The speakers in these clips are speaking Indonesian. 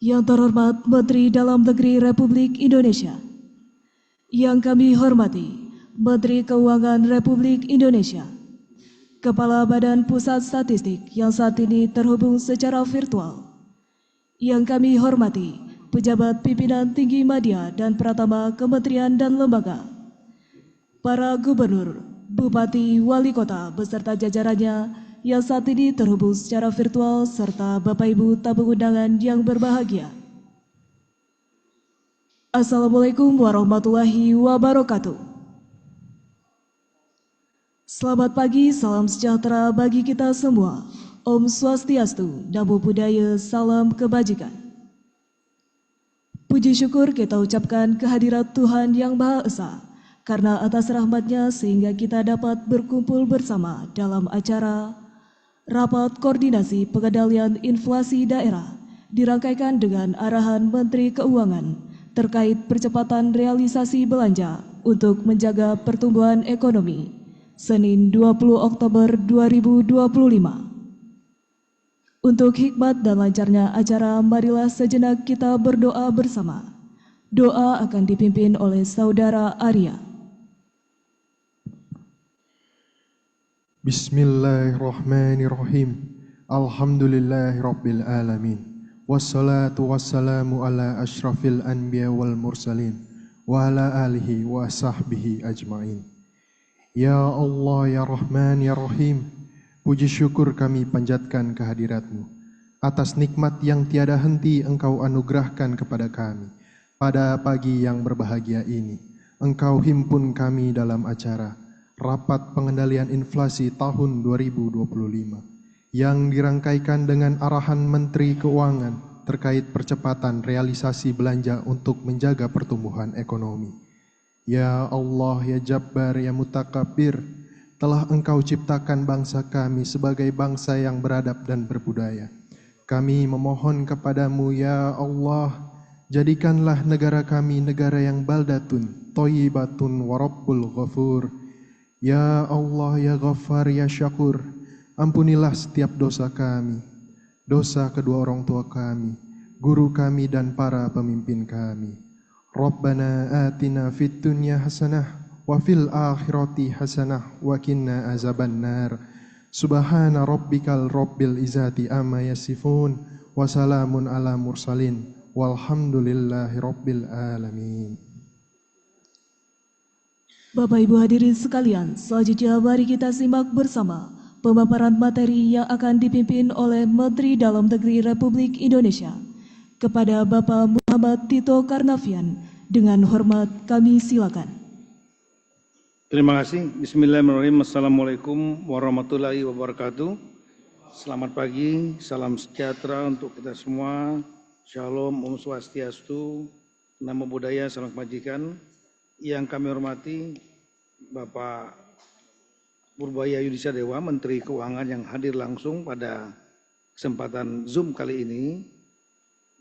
Yang terhormat Menteri Dalam Negeri Republik Indonesia, yang kami hormati Menteri Keuangan Republik Indonesia, Kepala Badan Pusat Statistik yang saat ini terhubung secara virtual, yang kami hormati pejabat pimpinan tinggi media dan pratama kementerian dan lembaga, para gubernur, bupati, wali kota beserta jajarannya yang saat ini terhubung secara virtual, serta Bapak Ibu tamu undangan yang berbahagia. Assalamualaikum warahmatullahi wabarakatuh. Selamat pagi, salam sejahtera bagi kita semua. Om Swastiastu, Namo Buddhaya, salam kebajikan. Puji syukur kita ucapkan kehadirat Tuhan Yang Maha Esa, karena atas rahmat-Nya sehingga kita dapat berkumpul bersama dalam acara Rapat Koordinasi Pengendalian Inflasi Daerah dirangkaikan dengan arahan Menteri Keuangan terkait percepatan realisasi belanja untuk menjaga pertumbuhan ekonomi, Senin 20 Oktober 2025. Untuk hikmat dan lancarnya acara, marilah sejenak kita berdoa bersama. Doa akan dipimpin oleh Saudara Arya. Bismillahirrahmanirrahim. Alhamdulillahirabbil alamin. Wassalatu wassalamu ala asyrafil anbiya wal mursalin wa ala alihi wa sahbihi ajmain. Ya Allah, ya Rahman, ya Rahim, puji syukur kami panjatkan kehadirat-Mu atas nikmat yang tiada henti Engkau anugerahkan kepada kami. Pada pagi yang berbahagia ini, Engkau himpun kami dalam acara Rapat Pengendalian Inflasi tahun 2025 yang dirangkaikan dengan arahan Menteri Keuangan terkait percepatan realisasi belanja untuk menjaga pertumbuhan ekonomi. Ya Allah, ya Jabbar, ya Mutakabbir, telah Engkau ciptakan bangsa kami sebagai bangsa yang beradab dan berbudaya. Kami memohon kepadamu, ya Allah, jadikanlah negara kami negara yang baldatun, thayyibatun, wa rabbul ghafur. Ya Allah, ya Ghaffar, ya Syakur, ampunilah setiap dosa kami, dosa kedua orang tua kami, guru kami dan para pemimpin kami. Rabbana atina fid dunya hasanah wa fil akhirati hasanah wa qina azabannar. Subhana rabbikal rabbil izzati amma yasifun wa salamun ala mursalin walhamdulillahi rabbil alamin. Bapak Ibu hadirin sekalian, selanjutnya mari kita simak bersama pemaparan materi yang akan dipimpin oleh Menteri Dalam Negeri Republik Indonesia. Kepada Bapak Muhammad Tito Karnavian, dengan hormat kami silakan. Terima kasih. Bismillahirrahmanirrahim. Assalamualaikum warahmatullahi wabarakatuh. Selamat pagi, salam sejahtera untuk kita semua. Shalom, Om Swastiastu, Namo Buddhaya, salam kebajikan. Yang kami hormati Bapak Purbaya Yudhistira Dewa, Menteri Keuangan yang hadir langsung pada kesempatan Zoom kali ini,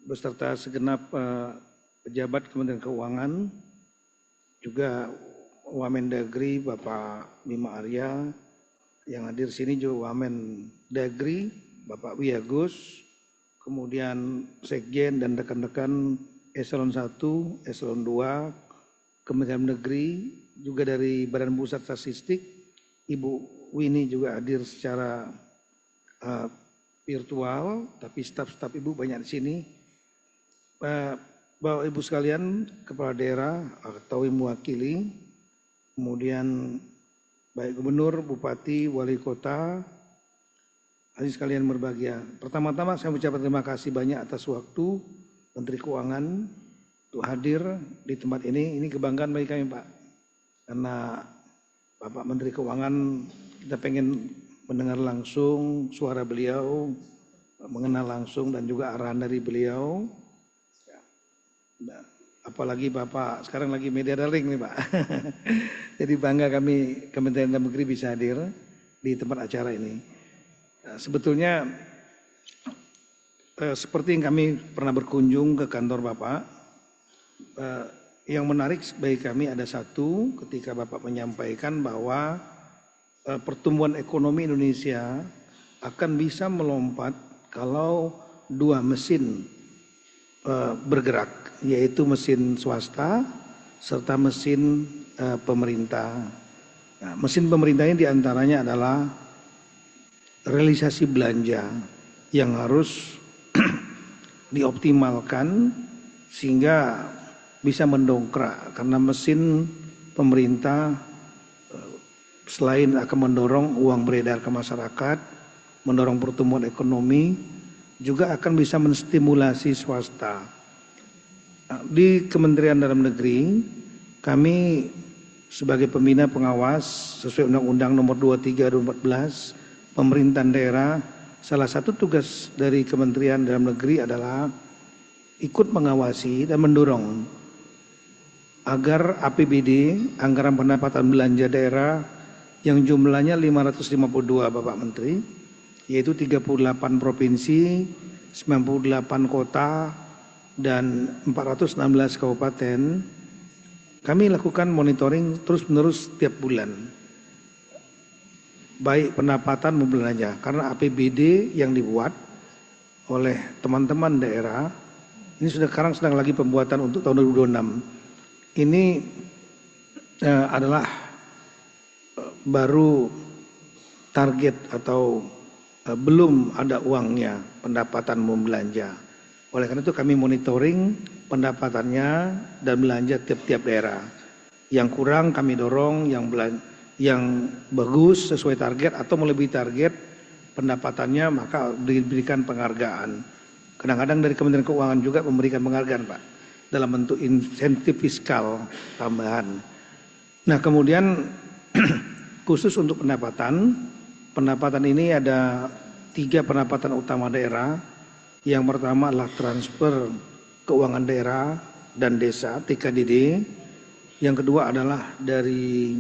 beserta segenap pejabat Kementerian Keuangan, juga Wamendagri Bapak Bima Arya, yang hadir sini juga Wamendagri Bapak Wiyagus, kemudian Sekjen dan rekan-rekan Eselon 1, Eselon 2, Kementerian Negeri, juga dari Badan Pusat Statistik, Ibu Winnie juga hadir secara virtual, tapi staf-staf Ibu banyak di sini. Bapak Ibu sekalian, Kepala Daerah atau mewakili, kemudian baik Gubernur, Bupati, Wali Kota, hadirin sekalian berbahagia. Pertama-tama saya mengucapkan terima kasih banyak atas waktu Menteri Keuangan untuk hadir di tempat ini kebanggaan bagi kami, Pak. Karena Bapak Menteri Keuangan, kita pengen mendengar langsung suara beliau, mengenal langsung dan juga arahan dari beliau. Apalagi Bapak sekarang lagi media darling nih, Pak. Jadi bangga kami Kementerian Dalam Negeri bisa hadir di tempat acara ini. Sebetulnya seperti yang kami pernah berkunjung ke kantor Bapak, yang menarik bagi kami ada satu, ketika Bapak menyampaikan bahwa pertumbuhan ekonomi Indonesia akan bisa melompat kalau dua mesin bergerak, yaitu mesin swasta serta mesin pemerintah. Nah, mesin pemerintah ini diantaranya adalah realisasi belanja yang harus dioptimalkan sehingga bisa mendongkrak, karena mesin pemerintah selain akan mendorong uang beredar ke masyarakat, mendorong pertumbuhan ekonomi, juga akan bisa menstimulasi swasta. Di Kementerian Dalam Negeri, kami sebagai pembina pengawas sesuai Undang-Undang Nomor 23 2014 pemerintahan daerah, salah satu tugas dari Kementerian Dalam Negeri adalah ikut mengawasi dan mendorong agar APBD, anggaran pendapatan belanja daerah yang jumlahnya 552 Bapak Menteri, yaitu 38 provinsi, 98 kota, dan 416 kabupaten, kami lakukan monitoring terus-menerus setiap bulan, baik pendapatan maupun belanja, karena APBD yang dibuat oleh teman-teman daerah, ini sekarang sedang lagi pembuatan untuk tahun 2026. Ini adalah baru target atau belum ada uangnya pendapatan membelanja. Oleh karena itu kami monitoring pendapatannya dan belanja tiap-tiap daerah. Yang kurang kami dorong, yang bagus sesuai target atau melebihi target pendapatannya maka diberikan penghargaan. Kadang-kadang dari Kementerian Keuangan juga memberikan penghargaan, Pak, dalam bentuk insentif fiskal tambahan. Nah, kemudian khusus untuk pendapatan ini ada 3 pendapatan utama daerah. Yang pertama adalah transfer keuangan daerah dan desa TKDD. Yang kedua adalah dari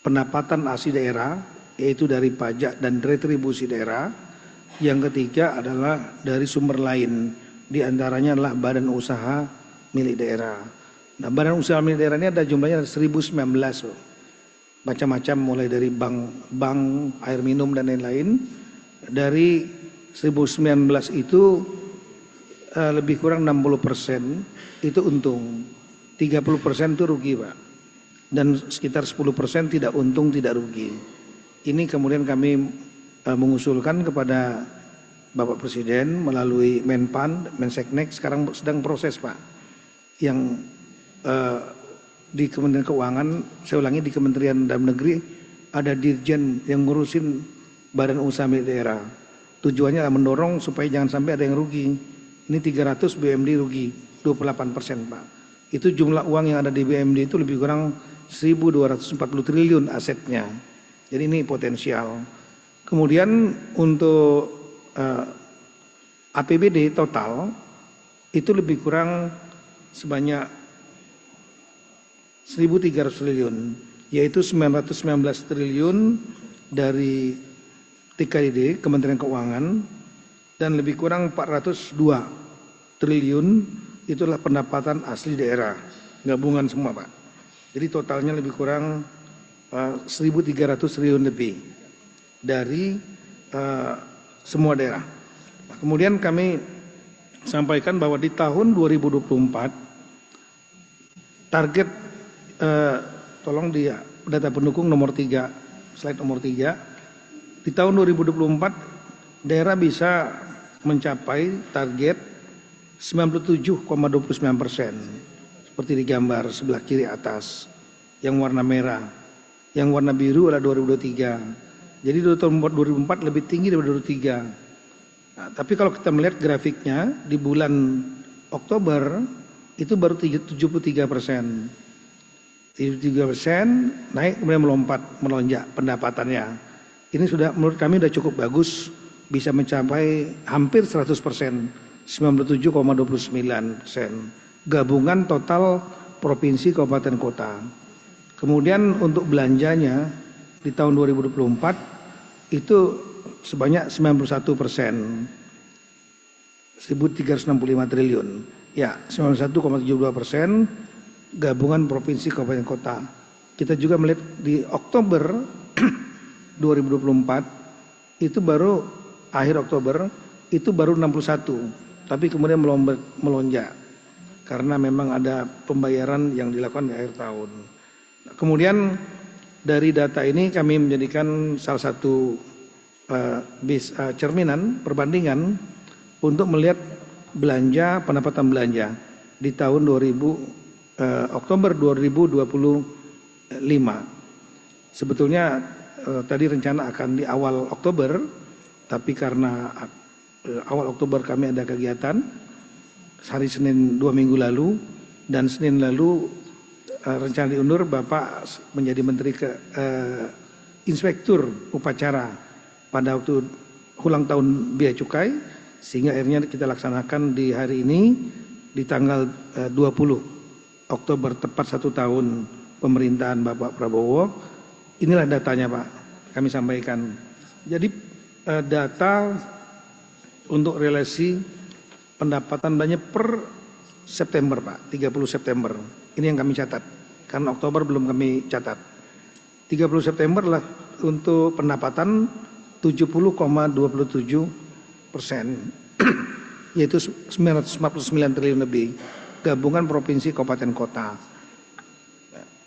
pendapatan asli daerah, yaitu dari pajak dan retribusi daerah. Yang ketiga adalah dari sumber lain, diantaranya adalah badan usaha milik daerah. Nah, badan usaha milik daerah ini ada jumlahnya 1019, macam-macam, mulai dari bank, air minum dan lain-lain. Dari 1019 itu lebih kurang 60% itu untung, 30% itu rugi, Pak, dan sekitar 10% tidak untung tidak rugi. Ini kemudian kami mengusulkan kepada Bapak Presiden melalui Menpan, Menseknek, sekarang sedang proses, Pak, yang di Kementerian Keuangan, saya ulangi, di Kementerian Dalam Negeri ada dirjen yang ngurusin badan usaha milik daerah. Tujuannya adalah mendorong supaya jangan sampai ada yang rugi. Ini 300 BUMD rugi, 28%, Pak. Itu jumlah uang yang ada di BUMD itu lebih kurang 1.240 triliun asetnya. Jadi ini potensial. Kemudian untuk APBD total itu lebih kurang sebanyak 1.300 triliun, yaitu 919 triliun dari TKDD, Kementerian Keuangan, dan lebih kurang 402 triliun itulah pendapatan asli daerah, gabungan semua, Pak. Jadi totalnya lebih kurang 1.300 triliun lebih dari semua daerah. Nah, kemudian kami sampaikan bahwa di tahun 2024 target, tolong di data pendukung nomor 3, slide nomor 3, di tahun 2024 daerah bisa mencapai target 97,29%, seperti di gambar sebelah kiri atas yang warna merah. Yang warna biru adalah 2023. Jadi di tahun 2004 lebih tinggi daripada 2023. Nah, tapi kalau kita melihat grafiknya di bulan Oktober itu baru 73%. 73% naik kemudian melonjak pendapatannya. Ini sudah menurut kami sudah cukup bagus, bisa mencapai hampir 100%, 97,29%. Gabungan total provinsi, kabupaten, kota. Kemudian untuk belanjanya di tahun 2024 itu sebanyak 91%, 1.365 triliun. Ya, 91,72% gabungan provinsi, kabupaten, kota. Kita juga melihat di Oktober 2024 itu baru akhir Oktober itu baru 61, tapi kemudian melonjak karena memang ada pembayaran yang dilakukan di akhir tahun. Kemudian dari data ini kami menjadikan salah satu cerminan perbandingan untuk melihat pendapatan belanja di tahun Oktober 2025. Sebetulnya tadi rencana akan di awal Oktober, tapi karena awal Oktober kami ada kegiatan hari Senin 2 minggu lalu, dan Senin lalu rencana diundur, Bapak menjadi Menteri Inspektur Upacara pada waktu ulang tahun Bea Cukai, sehingga akhirnya kita laksanakan di hari ini di tanggal 20 Oktober tepat 1 tahun pemerintahan Bapak Prabowo. Inilah datanya Pak, kami sampaikan. Jadi data untuk relasi pendapatan belanja per September Pak, 30 September. Ini yang kami catat, karena Oktober belum kami catat. 30 September lah untuk pendapatan 70,27%, yaitu 949 triliun lebih, gabungan provinsi, kabupaten, kota.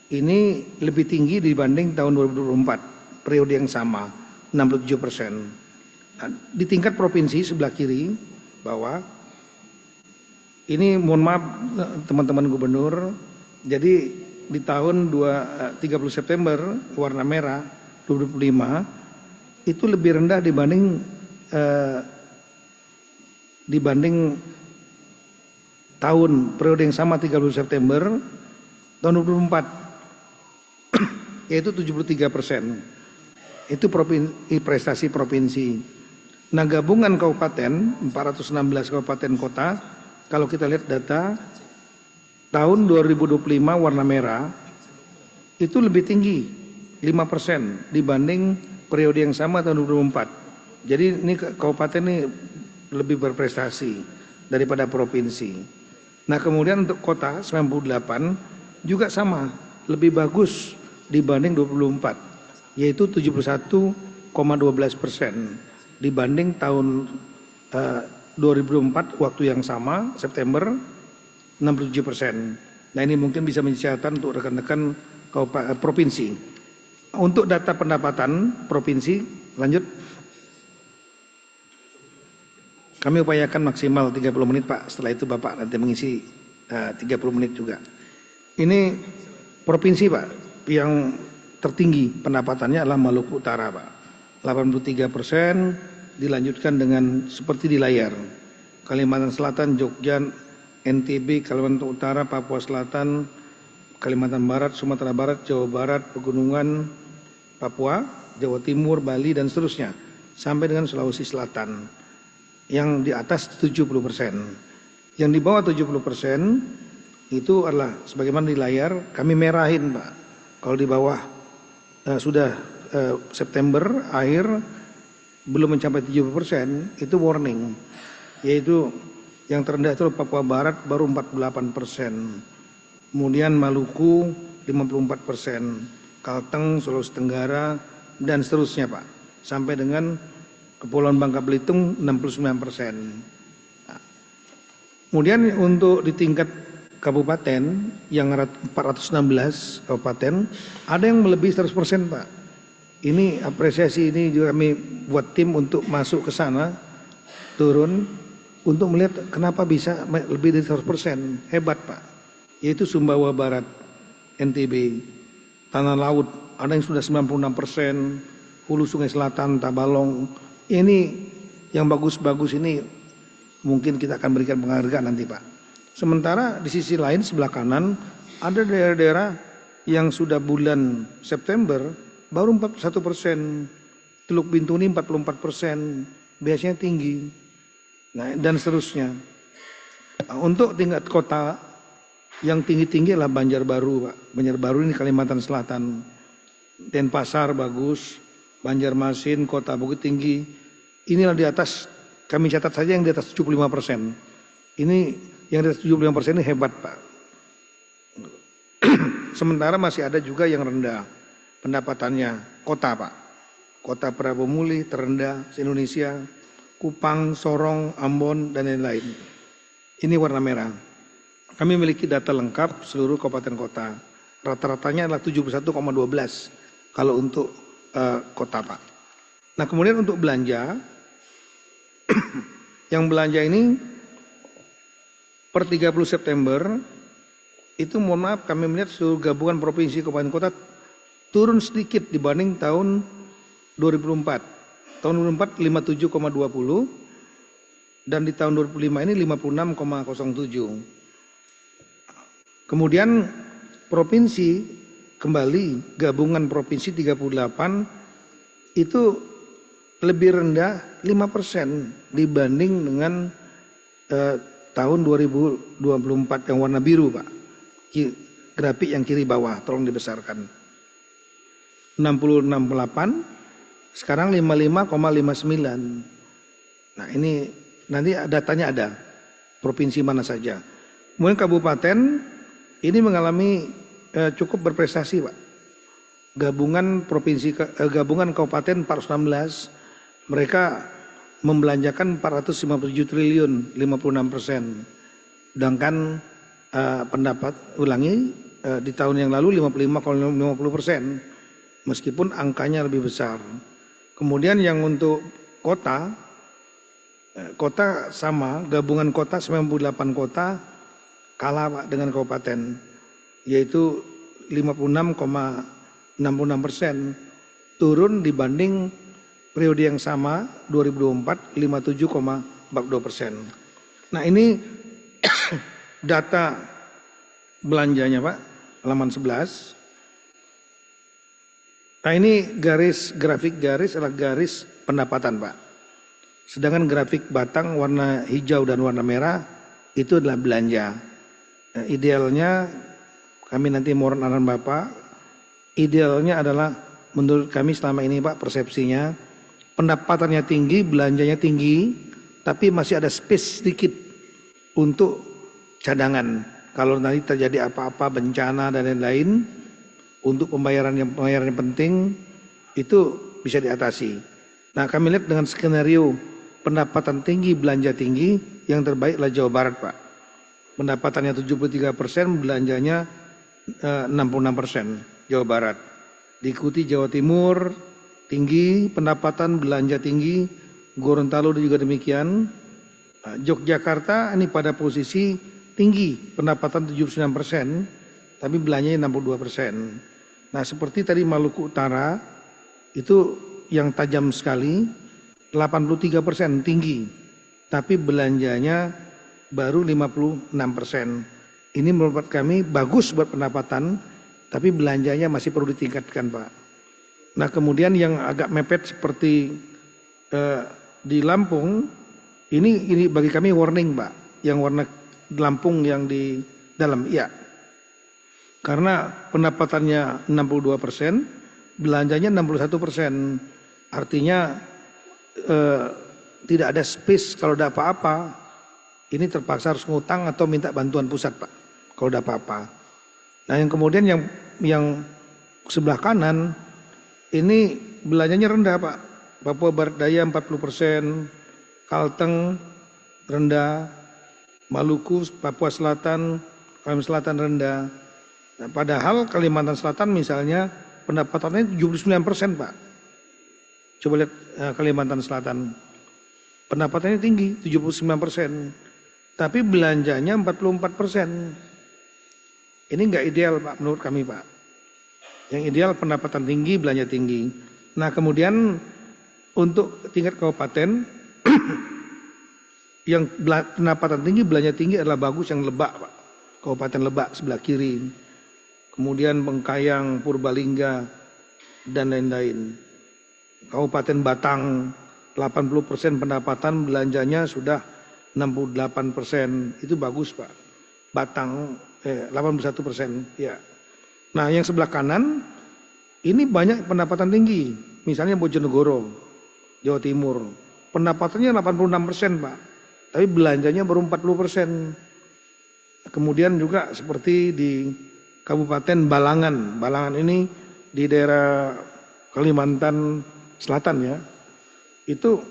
Ini lebih tinggi dibanding tahun 2024, periode yang sama, 67%. Nah, di tingkat provinsi sebelah kiri bawah, ini mohon maaf teman-teman gubernur, jadi di tahun 30 September warna merah 2025 itu lebih rendah dibanding tahun periode yang sama 30 September tahun 2024 yaitu 73%. Itu prestasi provinsi. Nah, gabungan kabupaten 416 kabupaten kota, kalau kita lihat data tahun 2025 warna merah itu lebih tinggi 5% dibanding periode yang sama tahun 2024. Jadi ini kabupaten ini lebih berprestasi daripada provinsi. Nah, kemudian untuk kota 98 juga sama, lebih bagus dibanding 24, yaitu 71,12% dibanding tahun 2004 waktu yang sama September 67%. Nah, ini mungkin bisa menjadi catatan untuk rekan-rekan provinsi. Untuk data pendapatan provinsi, lanjut. Kami upayakan maksimal 30 menit Pak, setelah itu Bapak nanti mengisi 30 menit juga. Ini provinsi Pak, yang tertinggi pendapatannya adalah Maluku Utara Pak. 83%, dilanjutkan dengan seperti di layar. Kalimantan Selatan, Jogja, NTB, Kalimantan Utara, Papua Selatan, Kalimantan Barat, Sumatera Barat, Jawa Barat, Pegunungan, Papua, Jawa Timur, Bali, dan seterusnya. Sampai dengan Sulawesi Selatan. Yang di atas 70%. Yang di bawah 70% itu adalah sebagaimana di layar, kami merahin Pak. Kalau di bawah sudah September akhir belum mencapai 70%, itu warning. Yaitu yang terendah itu Papua Barat baru 48%. Kemudian Maluku 54%, Kalteng, Sulawesi Tenggara, dan seterusnya Pak. Sampai dengan Kepulauan Bangka Belitung 69%. Nah, kemudian untuk di tingkat kabupaten yang 416 kabupaten, ada yang melebihi 100% Pak. Ini apresiasi, ini juga kami buat tim untuk masuk ke sana, turun, untuk melihat kenapa bisa lebih dari 100%. Hebat Pak. Yaitu Sumbawa Barat, NTB, Tanah Laut, ada yang sudah 96%, Hulu Sungai Selatan, Tabalong. Ini yang bagus-bagus ini mungkin kita akan berikan penghargaan nanti Pak. Sementara di sisi lain sebelah kanan ada daerah-daerah yang sudah bulan September baru 41%, Teluk Bintuni 44%, biasanya tinggi. Nah, dan seterusnya. Nah, untuk tingkat kota yang tinggi-tinggi adalah Banjarbaru Pak. Banjarbaru ini Kalimantan Selatan. Denpasar bagus, Banjarmasin, Kota Bukit Tinggi. Inilah di atas, kami catat saja yang di atas 75%. Ini yang di atas 75% ini hebat Pak. Sementara masih ada juga yang rendah pendapatannya. Kota Pak. Kota Prabu Muli terendah se-Indonesia. Kupang, Sorong, Ambon, dan lain-lain. Ini warna merah. Kami memiliki data lengkap seluruh kabupaten kota. Rata-ratanya adalah 71,12 kalau untuk kota, Pak. Nah, kemudian untuk belanja, yang belanja ini per 30 September itu mohon maaf kami melihat seluruh gabungan provinsi kabupaten kota turun sedikit dibanding tahun 2004. Tahun 2004 57,20 dan di tahun 2005 ini 56,07. Kemudian provinsi kembali gabungan provinsi 38 itu lebih rendah 5% dibanding dengan tahun 2024 yang warna biru, Pak. Grafik yang kiri bawah, tolong dibesarkan. 60,68, sekarang 55,59. Nah ini nanti datanya ada, provinsi mana saja. Kemudian kabupaten ini mengalami cukup berprestasi, Pak. Gabungan kabupaten 416, mereka membelanjakan 457 triliun, 56%. Sedangkan di tahun yang lalu 55,50%, meskipun angkanya lebih besar. Kemudian yang untuk kota sama, gabungan kota 98 kota kalah, Pak, dengan kabupaten, yaitu 56,66%, turun dibanding periode yang sama 2024 57,42%. Nah ini data belanjanya, Pak, halaman 11. Nah ini grafik garis adalah garis pendapatan, Pak. Sedangkan grafik batang warna hijau dan warna merah itu adalah belanja. Nah, idealnya kami nanti mohon arahan Bapak, idealnya adalah menurut kami selama ini, Pak, persepsinya pendapatannya tinggi, belanjanya tinggi, tapi masih ada space sedikit untuk cadangan. Kalau nanti terjadi apa-apa, bencana dan lain-lain, untuk pembayaran yang penting, itu bisa diatasi. Nah kami lihat dengan skenario pendapatan tinggi, belanja tinggi, yang terbaik adalah Jawa Barat, Pak. Pendapatannya 73%, belanjanya 66%, Jawa Barat. Diikuti Jawa Timur, tinggi, pendapatan belanja tinggi, Gorontalo juga demikian. Yogyakarta ini pada posisi tinggi, pendapatan 79%, tapi belanjanya 62%. Nah seperti tadi Maluku Utara, itu yang tajam sekali, 83% tinggi, tapi belanjanya baru 56%. Ini menurut kami bagus buat pendapatan, tapi belanjanya masih perlu ditingkatkan, Pak. Nah kemudian yang agak mepet seperti di Lampung, ini bagi kami warning, Pak. Yang warna Lampung yang di dalam, iya. Karena pendapatannya 62%, belanjanya 61%. Artinya tidak ada space kalau ada apa-apa. Ini terpaksa harus ngutang atau minta bantuan pusat, Pak, kalau ada apa-apa. Nah yang kemudian yang sebelah kanan, ini belanjanya rendah, Pak. Papua Barat Daya 40%, Kalteng rendah, Maluku, Papua Selatan, Kalimantan Selatan rendah. Nah, padahal Kalimantan Selatan misalnya pendapatannya 79%, Pak. Coba lihat Kalimantan Selatan, pendapatannya tinggi 79%, tapi belanjanya 44%. Ini enggak ideal, Pak, menurut kami, Pak. Yang ideal pendapatan tinggi, belanja tinggi. Nah kemudian untuk tingkat kabupaten yang pendapatan tinggi, belanja tinggi adalah bagus yang Lebak, Pak. Kabupaten Lebak sebelah kiri. Kemudian Bengkayang, Purbalingga, dan lain-lain. Kabupaten Batang 80% pendapatan, belanjanya sudah 68%. Itu bagus, Pak. Batang 81%, ya. Nah, yang sebelah kanan ini banyak pendapatan tinggi. Misalnya Bojonegoro, Jawa Timur. Pendapatannya 86%, Pak. Tapi belanjanya baru 40%. Kemudian juga seperti di Kabupaten Balangan. Balangan ini di daerah Kalimantan Selatan, ya. Itu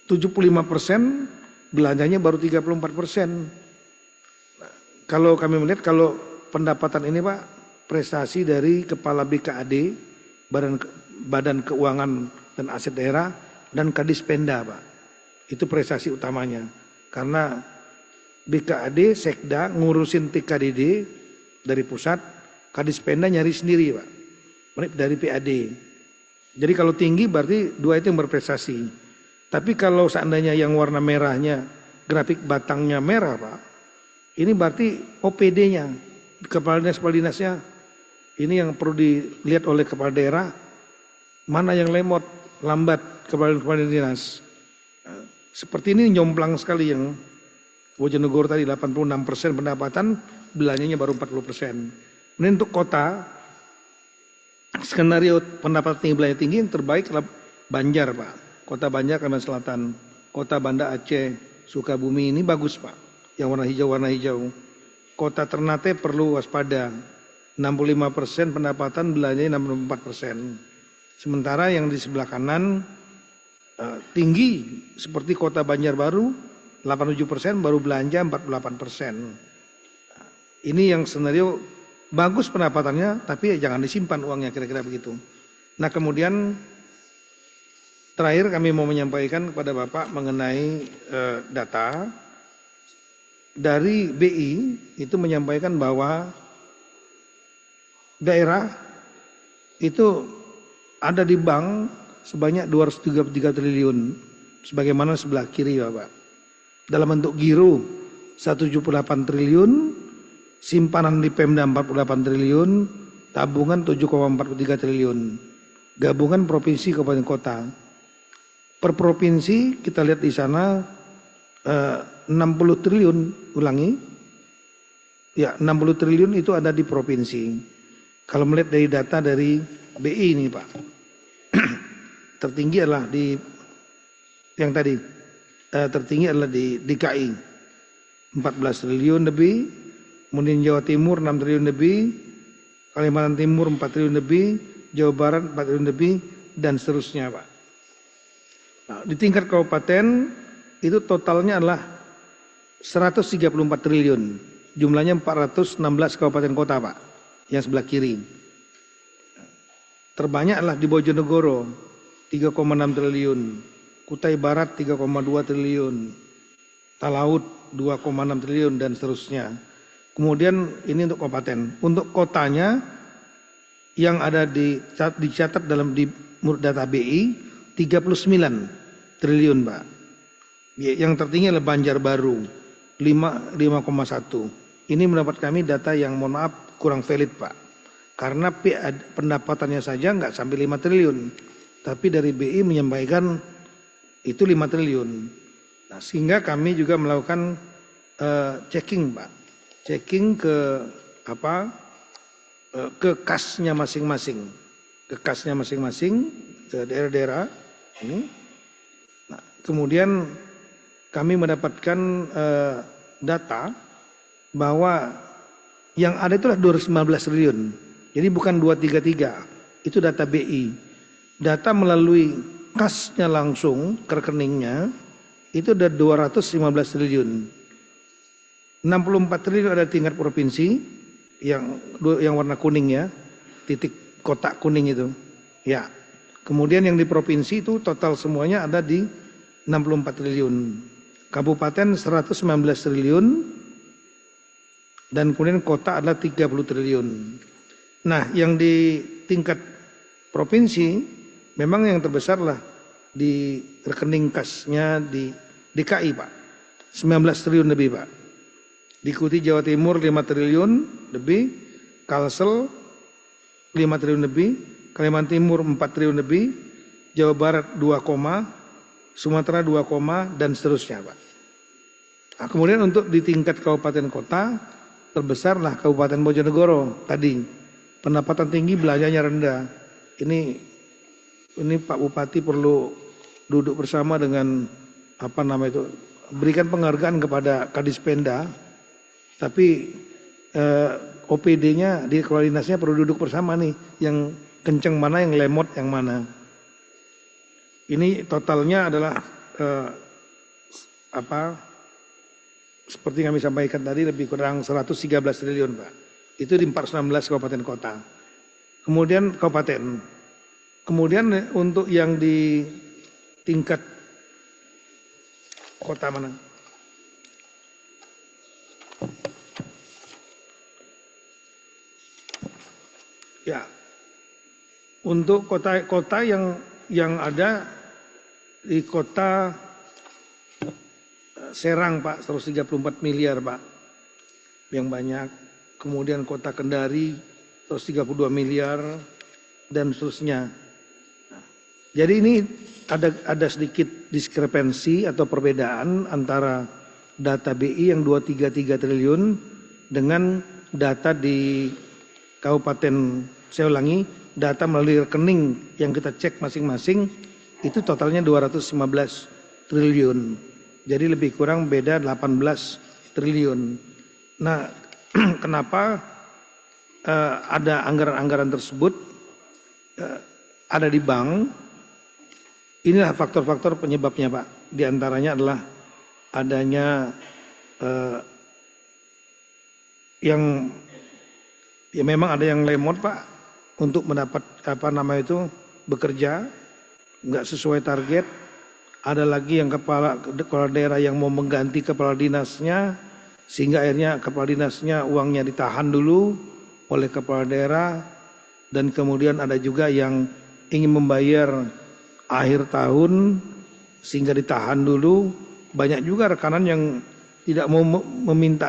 75% belanjanya baru 34%. Kalau kami melihat, kalau pendapatan ini Pak, prestasi dari Kepala BKAD, Badan Keuangan dan Aset Daerah, dan Kadispenda Pak. Itu prestasi utamanya. Karena BKAD, Sekda ngurusin TKDD dari pusat, Kadispenda nyari sendiri Pak, dari PAD. Jadi kalau tinggi berarti dua itu yang berprestasi. Tapi kalau seandainya yang warna merahnya, grafik batangnya merah Pak, ini berarti OPD-nya, kepala dinasnya, ini yang perlu dilihat oleh kepala daerah, mana yang lambat kepala dinas. Seperti ini nyomplang sekali yang Bojonegoro tadi 86% pendapatan, belanjanya baru 40%. Ini untuk kota, skenario pendapatan tinggi belanja tinggi yang terbaik adalah Banjar Pak. Kota Banjar Kalimantan Selatan, Kota Banda Aceh, Sukabumi ini bagus Pak. Yang warna hijau. Kota Ternate perlu waspada. 65% pendapatan, belanjanya 64%. Sementara yang di sebelah kanan tinggi seperti Kota Banjarbaru 87%, baru belanja 48%. Ini yang skenario bagus pendapatannya, tapi jangan disimpan uangnya, kira-kira begitu. Nah kemudian terakhir kami mau menyampaikan kepada Bapak mengenai data dari BI, itu menyampaikan bahwa daerah itu ada di bank sebanyak 233 triliun, sebagaimana sebelah kiri Bapak. Dalam bentuk giro 178 triliun, simpanan di Pemda 48 triliun, tabungan 7,43 triliun, gabungan provinsi kabupaten kota. Per provinsi kita lihat di sana 60 triliun, ulangi, ya 60 triliun itu ada di provinsi. Kalau melihat dari data dari BI ini Pak, tertinggi adalah di yang tadi, tertinggi adalah di DKI 14 triliun lebih, kemudian Jawa Timur 6 triliun lebih, Kalimantan Timur 4 triliun lebih, Jawa Barat 4 triliun lebih, dan seterusnya Pak. Nah, di tingkat kabupaten itu totalnya adalah 134 triliun, jumlahnya 416 kabupaten kota Pak, yang sebelah kiri. Terbanyak adalah di Bojonegoro 3,6 triliun, Kutai Barat 3,2 triliun, Talaut 2,6 triliun, dan seterusnya. Kemudian ini untuk kabupaten. Untuk kotanya yang ada dicatat dalam di data BI 39 triliun Pak. Yang tertinggi adalah Banjarbaru 5,1. Ini mendapat kami data yang mohon maaf kurang valid Pak. Karena pendapatannya saja nggak sampai 5 triliun. Tapi dari BI menyampaikan itu 5 triliun. Nah, sehingga kami juga melakukan checking Pak. Checking ke ke kasnya masing-masing. Ke kasnya masing-masing, ke daerah-daerah ini. Nah, kemudian kami mendapatkan data bahwa yang ada itulah 219 triliun. Jadi bukan 233, itu data BI. Data melalui kasnya langsung ke rekeningnya itu ada 215 triliun. 64 triliun ada tingkat provinsi yang warna kuning ya, titik kotak kuning itu. Ya. Kemudian yang di provinsi itu total semuanya ada di 64 triliun. Kabupaten 119 triliun dan kemudian kota adalah 30 triliun. Nah, yang di tingkat provinsi memang yang terbesar lah di rekening kasnya di DKI Pak. 19 triliun lebih Pak. Diikuti Jawa Timur 5 triliun lebih, Kalsel 5 triliun lebih, Kalimantan Timur 4 triliun lebih, Jawa Barat 2, Sumatera 2, dan seterusnya Pak. Nah, kemudian untuk di tingkat kabupaten kota terbesarlah Kabupaten Bojonegoro tadi. Pendapatan tinggi, belanjanya rendah. Ini Pak Bupati perlu duduk bersama dengan berikan penghargaan kepada Kadispenda. Tapi OPD-nya di kepala dinasnya perlu duduk bersama nih, yang kenceng mana, yang lemot yang mana. Ini totalnya adalah seperti yang kami sampaikan tadi lebih kurang 113 triliun Pak. Itu di 419 kabupaten kota. Kemudian kabupaten. Kemudian untuk yang di tingkat kota mana? Ya, untuk kota-kota yang ada di kota Serang Pak, 134 miliar Pak, yang banyak. Kemudian kota Kendari 132 miliar dan seterusnya. Jadi ini ada sedikit diskrepensi atau perbedaan antara data BI yang 233 triliun dengan data di Kabupaten, saya ulangi, data melalui rekening yang kita cek masing-masing itu totalnya 215 triliun. Jadi lebih kurang beda 18 triliun. Nah, kenapa ada anggaran-anggaran tersebut ada di bank? Inilah faktor-faktor penyebabnya Pak. Di antaranya adalah adanya yang ya memang ada yang lemot Pak untuk mendapat bekerja nggak sesuai target. Ada lagi yang kepala daerah yang mau mengganti kepala dinasnya, sehingga akhirnya kepala dinasnya uangnya ditahan dulu oleh kepala daerah. Dan kemudian ada juga yang ingin membayar akhir tahun sehingga ditahan dulu. Banyak juga rekanan yang tidak mau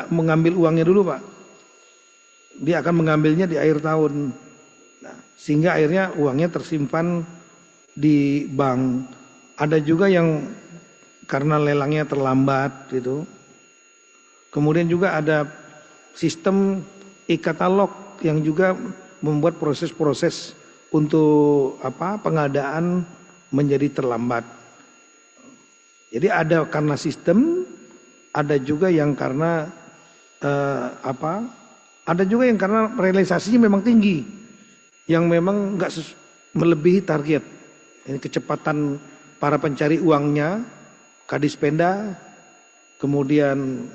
mengambil uangnya dulu Pak. Dia akan mengambilnya di akhir tahun. Nah, sehingga akhirnya uangnya tersimpan di bank. Ada juga yang karena lelangnya terlambat gitu. Kemudian juga ada sistem e-katalog yang juga membuat proses-proses untuk pengadaan menjadi terlambat. Jadi ada karena sistem, ada juga yang karena ada juga yang karena realisasinya memang tinggi, yang memang nggak melebihi target. Ini kecepatan para pencari uangnya, Kadispenda, kemudian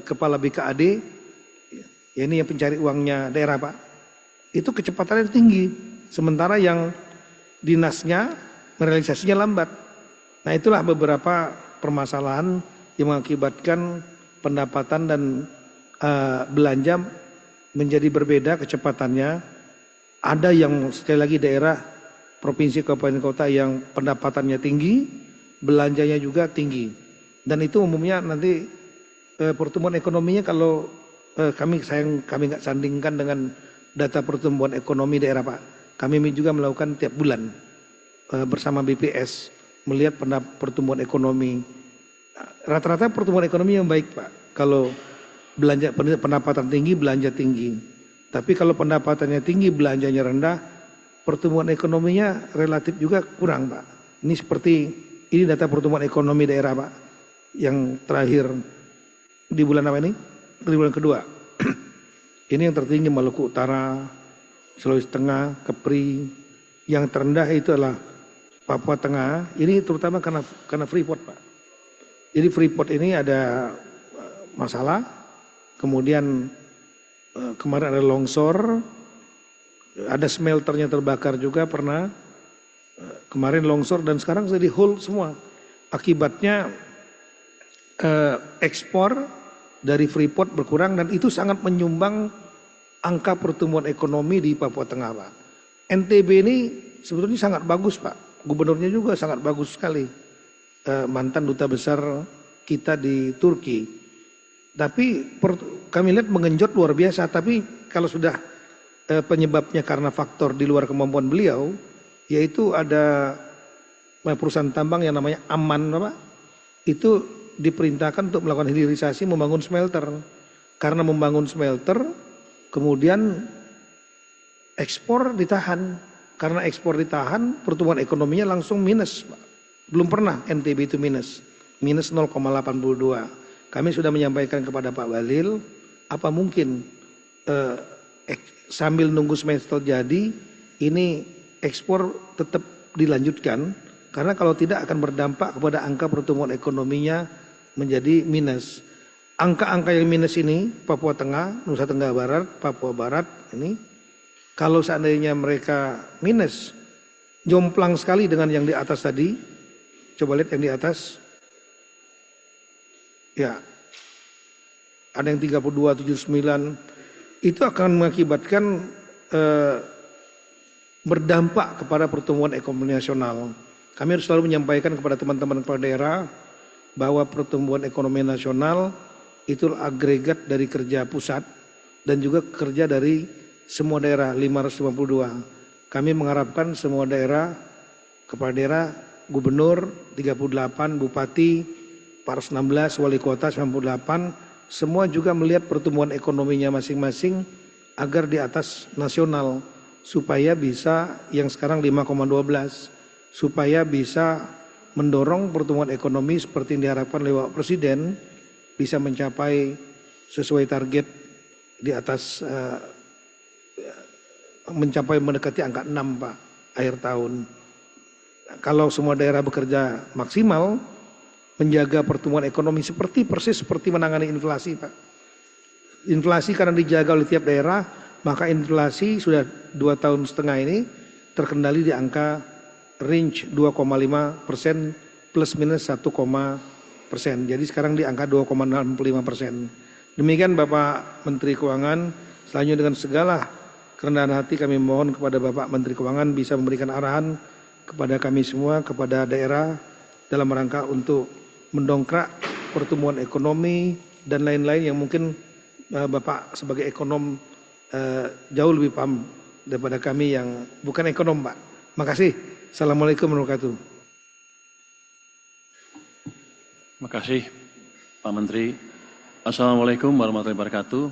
Kepala BKAD, ya ini yang pencari uangnya daerah Pak, itu kecepatannya tinggi, sementara yang dinasnya realisasinya lambat. Nah itulah beberapa permasalahan yang mengakibatkan pendapatan dan belanja menjadi berbeda kecepatannya. Ada yang sekali lagi daerah, provinsi, kabupaten, kota yang pendapatannya tinggi, belanjanya juga tinggi. Dan itu umumnya nanti pertumbuhan ekonominya kalau kami nggak sandingkan dengan data pertumbuhan ekonomi daerah Pak. Kami juga melakukan tiap bulan bersama BPS melihat pertumbuhan ekonomi. Rata-rata pertumbuhan ekonomi yang baik Pak. Kalau pendapatan tinggi, belanja tinggi. Tapi kalau pendapatannya tinggi, belanjanya rendah, pertumbuhan ekonominya relatif juga kurang Pak. Ini data pertumbuhan ekonomi daerah Pak. Yang terakhir di bulan apa ini? Di bulan kedua. Ini yang tertinggi Maluku Utara, Sulawesi Tengah, Kepri. Yang terendah itu adalah Papua Tengah. Ini terutama karena Freeport Pak. Jadi Freeport ini ada masalah. Kemudian kemarin ada longsor. Ada smelternya terbakar juga pernah. Kemarin longsor dan sekarang jadi hold semua. Akibatnya ekspor dari Freeport berkurang dan itu sangat menyumbang angka pertumbuhan ekonomi di Papua Tengah Pak. NTB ini sebetulnya sangat bagus Pak. Gubernurnya juga sangat bagus sekali. Mantan duta besar kita di Turki. Tapi kami lihat mengenjot luar biasa. Tapi kalau sudah penyebabnya karena faktor di luar kemampuan beliau, yaitu ada perusahaan tambang yang namanya Aman Pak, itu diperintahkan untuk melakukan hilirisasi membangun smelter. Karena membangun smelter, kemudian ekspor ditahan. Karena ekspor ditahan, pertumbuhan ekonominya langsung minus Pak. Belum pernah NTB itu minus 0,82. Kami sudah menyampaikan kepada Pak Bahlil, apa mungkin sambil nunggu smelter jadi, ini ekspor tetap dilanjutkan, karena kalau tidak akan berdampak kepada angka pertumbuhan ekonominya menjadi minus. Angka-angka yang minus ini, Papua Tengah, Nusa Tenggara Barat, Papua Barat ini, kalau seandainya mereka minus, jomplang sekali dengan yang di atas tadi. Coba lihat yang di atas. Ya, ada yang 32,79. Itu akan mengakibatkan berdampak kepada pertumbuhan ekonomi nasional. Kami harus selalu menyampaikan kepada teman-teman kepala daerah bahwa pertumbuhan ekonomi nasional itu agregat dari kerja pusat dan juga kerja dari semua daerah 552. Kami mengharapkan semua daerah, kepala daerah, gubernur 38, bupati 416, wali kota 98, semua juga melihat pertumbuhan ekonominya masing-masing agar di atas nasional supaya bisa yang sekarang 5,12 supaya bisa mendorong pertumbuhan ekonomi seperti yang diharapkan oleh Bapak Presiden bisa mencapai sesuai target di atas mencapai mendekati angka 6 Pak akhir tahun. Kalau semua daerah bekerja maksimal menjaga pertumbuhan ekonomi persis seperti menangani inflasi Pak. Inflasi karena dijaga oleh tiap daerah, maka inflasi sudah 2,5 tahun ini terkendali di angka range 2,5% plus minus 1%. Jadi sekarang di angka 2,65%. Demikian Bapak Menteri Keuangan, selanjutnya dengan segala kerendahan hati kami mohon kepada Bapak Menteri Keuangan bisa memberikan arahan kepada kami semua, kepada daerah dalam rangka untuk mendongkrak pertumbuhan ekonomi dan lain-lain yang mungkin Bapak sebagai ekonom jauh lebih paham daripada kami yang bukan ekonom Pak. Makasih. Assalamualaikum warahmatullahi wabarakatuh. Makasih Pak Menteri. Assalamualaikum warahmatullahi wabarakatuh.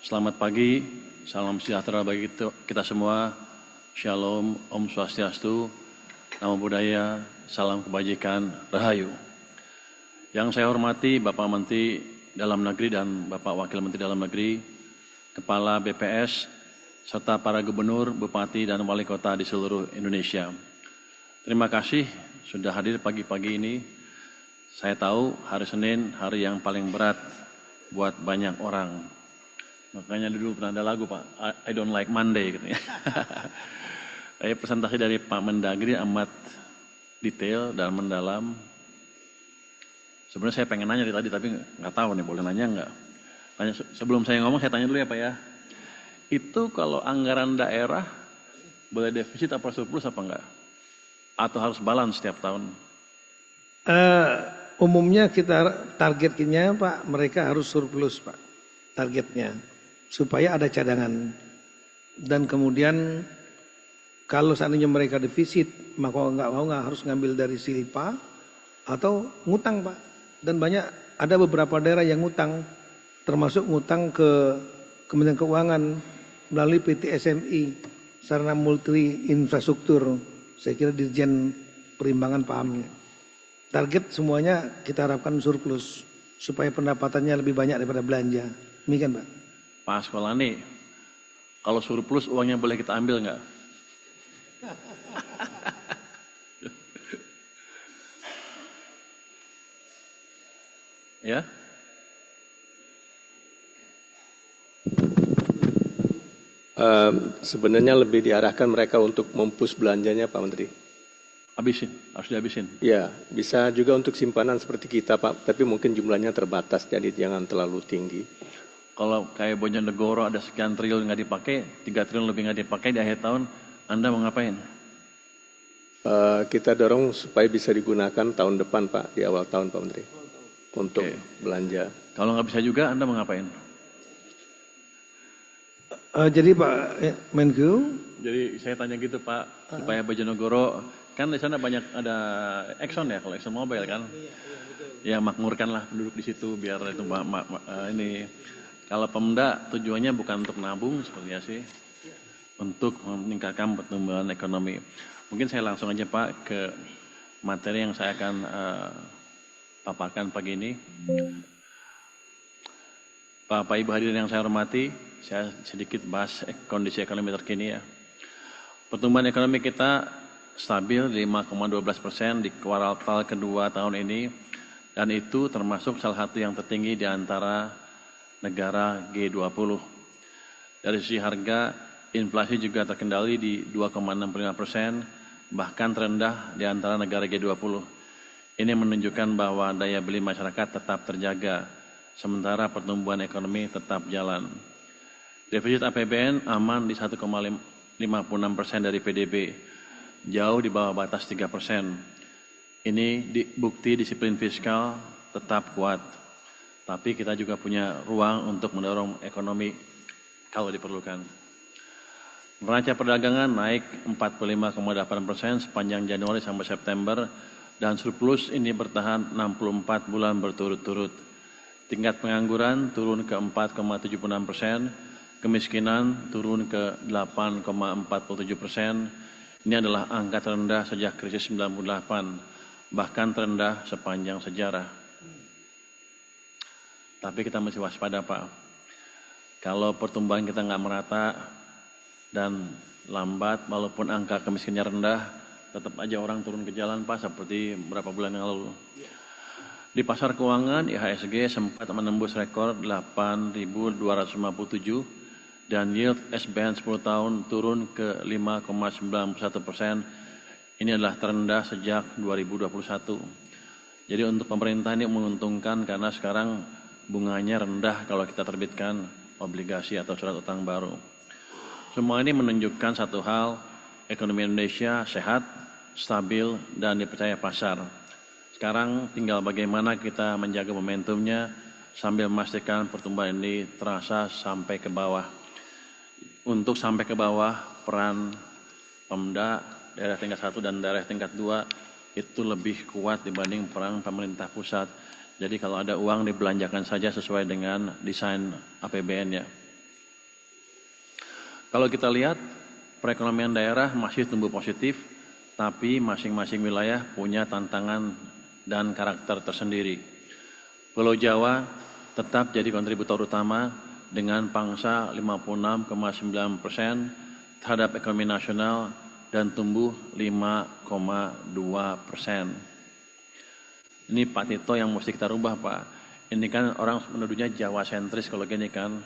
Selamat pagi, salam sejahtera bagi kita semua. Shalom, Om Swastiastu, Namo Buddhaya, salam kebajikan, Rahayu. Yang saya hormati Bapak Menteri Dalam Negeri dan Bapak Wakil Menteri Dalam Negeri, Kepala BPS, serta para gubernur, bupati, dan wali kota di seluruh Indonesia. Terima kasih sudah hadir pagi-pagi ini. Saya tahu hari Senin hari yang paling berat buat banyak orang. Makanya dulu pernah ada lagu Pak, I don't like Monday gitu ya. Presentasi dari Pak Mendagri amat detail dan mendalam. Sebenarnya saya pengen nanya tadi tapi nggak tahu nih boleh nanya nggak? Tanya, sebelum saya ngomong saya tanya dulu ya Pak ya. Itu kalau anggaran daerah boleh defisit apa surplus apa enggak? Atau harus balance setiap tahun? Umumnya kita targetnya Pak, mereka harus surplus Pak, targetnya. Supaya ada cadangan. Dan kemudian kalau seandainya mereka defisit, maka nggak harus ngambil dari Silpa atau ngutang Pak. Dan ada beberapa daerah yang ngutang, termasuk ngutang ke Kementerian Keuangan melalui PT SMI, Sarana Multi Infrastruktur. Saya kira Dirjen Perimbangan pahamnya. Target semuanya kita harapkan surplus supaya pendapatannya lebih banyak daripada belanja. Demikian Pak. Pak Sekolani, kalau surplus uangnya boleh kita ambil nggak? Ya? Sebenarnya lebih diarahkan mereka untuk mempush belanjanya Pak Menteri. Habisin, harus dihabisin. Ya, bisa juga untuk simpanan seperti kita Pak, tapi mungkin jumlahnya terbatas, jadi jangan terlalu tinggi. Kalau kayak Bojonegoro ada sekian triliun nggak dipakai, 3 triliun lebih nggak dipakai di akhir tahun, Anda mau ngapain? Kita dorong supaya bisa digunakan tahun depan Pak, di awal tahun Pak Menteri, untuk belanja. Kalau nggak bisa juga, Anda mau ngapain? Jadi Pak Menku, jadi saya tanya gitu Pak, supaya Bojonegoro, kan di sana banyak ada Exxon ya, kalau Exxon Mobil kan, ya makmurkanlah penduduk di situ biar itu ini. Kalau Pemda tujuannya bukan untuk nabung sepertinya sih, untuk meningkatkan pertumbuhan ekonomi. Mungkin saya langsung aja Pak ke materi yang saya akan paparkan pagi ini. Bapak Ibu hadirin yang saya hormati, saya sedikit bahas kondisi ekonomi terkini ya. Pertumbuhan ekonomi kita stabil di 5,12% di kuartal kedua tahun ini Dan itu termasuk salah satu yang tertinggi di antara negara G20. Dari sisi harga, inflasi juga terkendali di 2,65%, bahkan terendah di antara negara G20. Ini menunjukkan bahwa daya beli masyarakat tetap terjaga, sementara pertumbuhan ekonomi tetap jalan. Defisit APBN aman di 1,56% dari PDB, jauh di bawah batas 3%. Ini bukti disiplin fiskal tetap kuat, tapi kita juga punya ruang untuk mendorong ekonomi kalau diperlukan. Neraca perdagangan naik 45,8% sepanjang Januari sampai September, dan surplus ini bertahan 64 bulan berturut-turut. Tingkat pengangguran turun ke 4,76%, kemiskinan turun ke 8,47%. Ini adalah angka terendah sejak krisis 98, bahkan terendah sepanjang sejarah. Tapi kita masih waspada, Pak. Kalau pertumbuhan kita nggak merata dan lambat, walaupun angka kemiskinannya rendah, tetap aja orang turun ke jalan, Pak, seperti beberapa bulan yang lalu. Di pasar keuangan, IHSG sempat menembus rekor 8.257 dan yield SBN 10 tahun turun ke 5,91%. Ini adalah terendah sejak 2021. Jadi untuk pemerintah ini menguntungkan karena sekarang bunganya rendah kalau kita terbitkan obligasi atau surat utang baru. Semua ini menunjukkan satu hal, ekonomi Indonesia sehat, stabil, dan dipercaya pasar. Sekarang tinggal bagaimana kita menjaga momentumnya sambil memastikan pertumbuhan ini terasa sampai ke bawah. Untuk sampai ke bawah, peran Pemda, daerah tingkat 1 dan daerah tingkat 2 itu lebih kuat dibanding peran pemerintah pusat. Jadi kalau ada uang dibelanjakan saja sesuai dengan desain APBN-nya. Kalau kita lihat, perekonomian daerah masih tumbuh positif, tapi masing-masing wilayah punya tantangan dan karakter tersendiri. Pulau Jawa tetap jadi kontributor utama dengan pangsa 56,9% terhadap ekonomi nasional dan tumbuh 5,2%. Ini Pak Tito yang mesti kita rubah, Pak. Ini kan orang menuduhnya Jawa sentris kalau gini kan.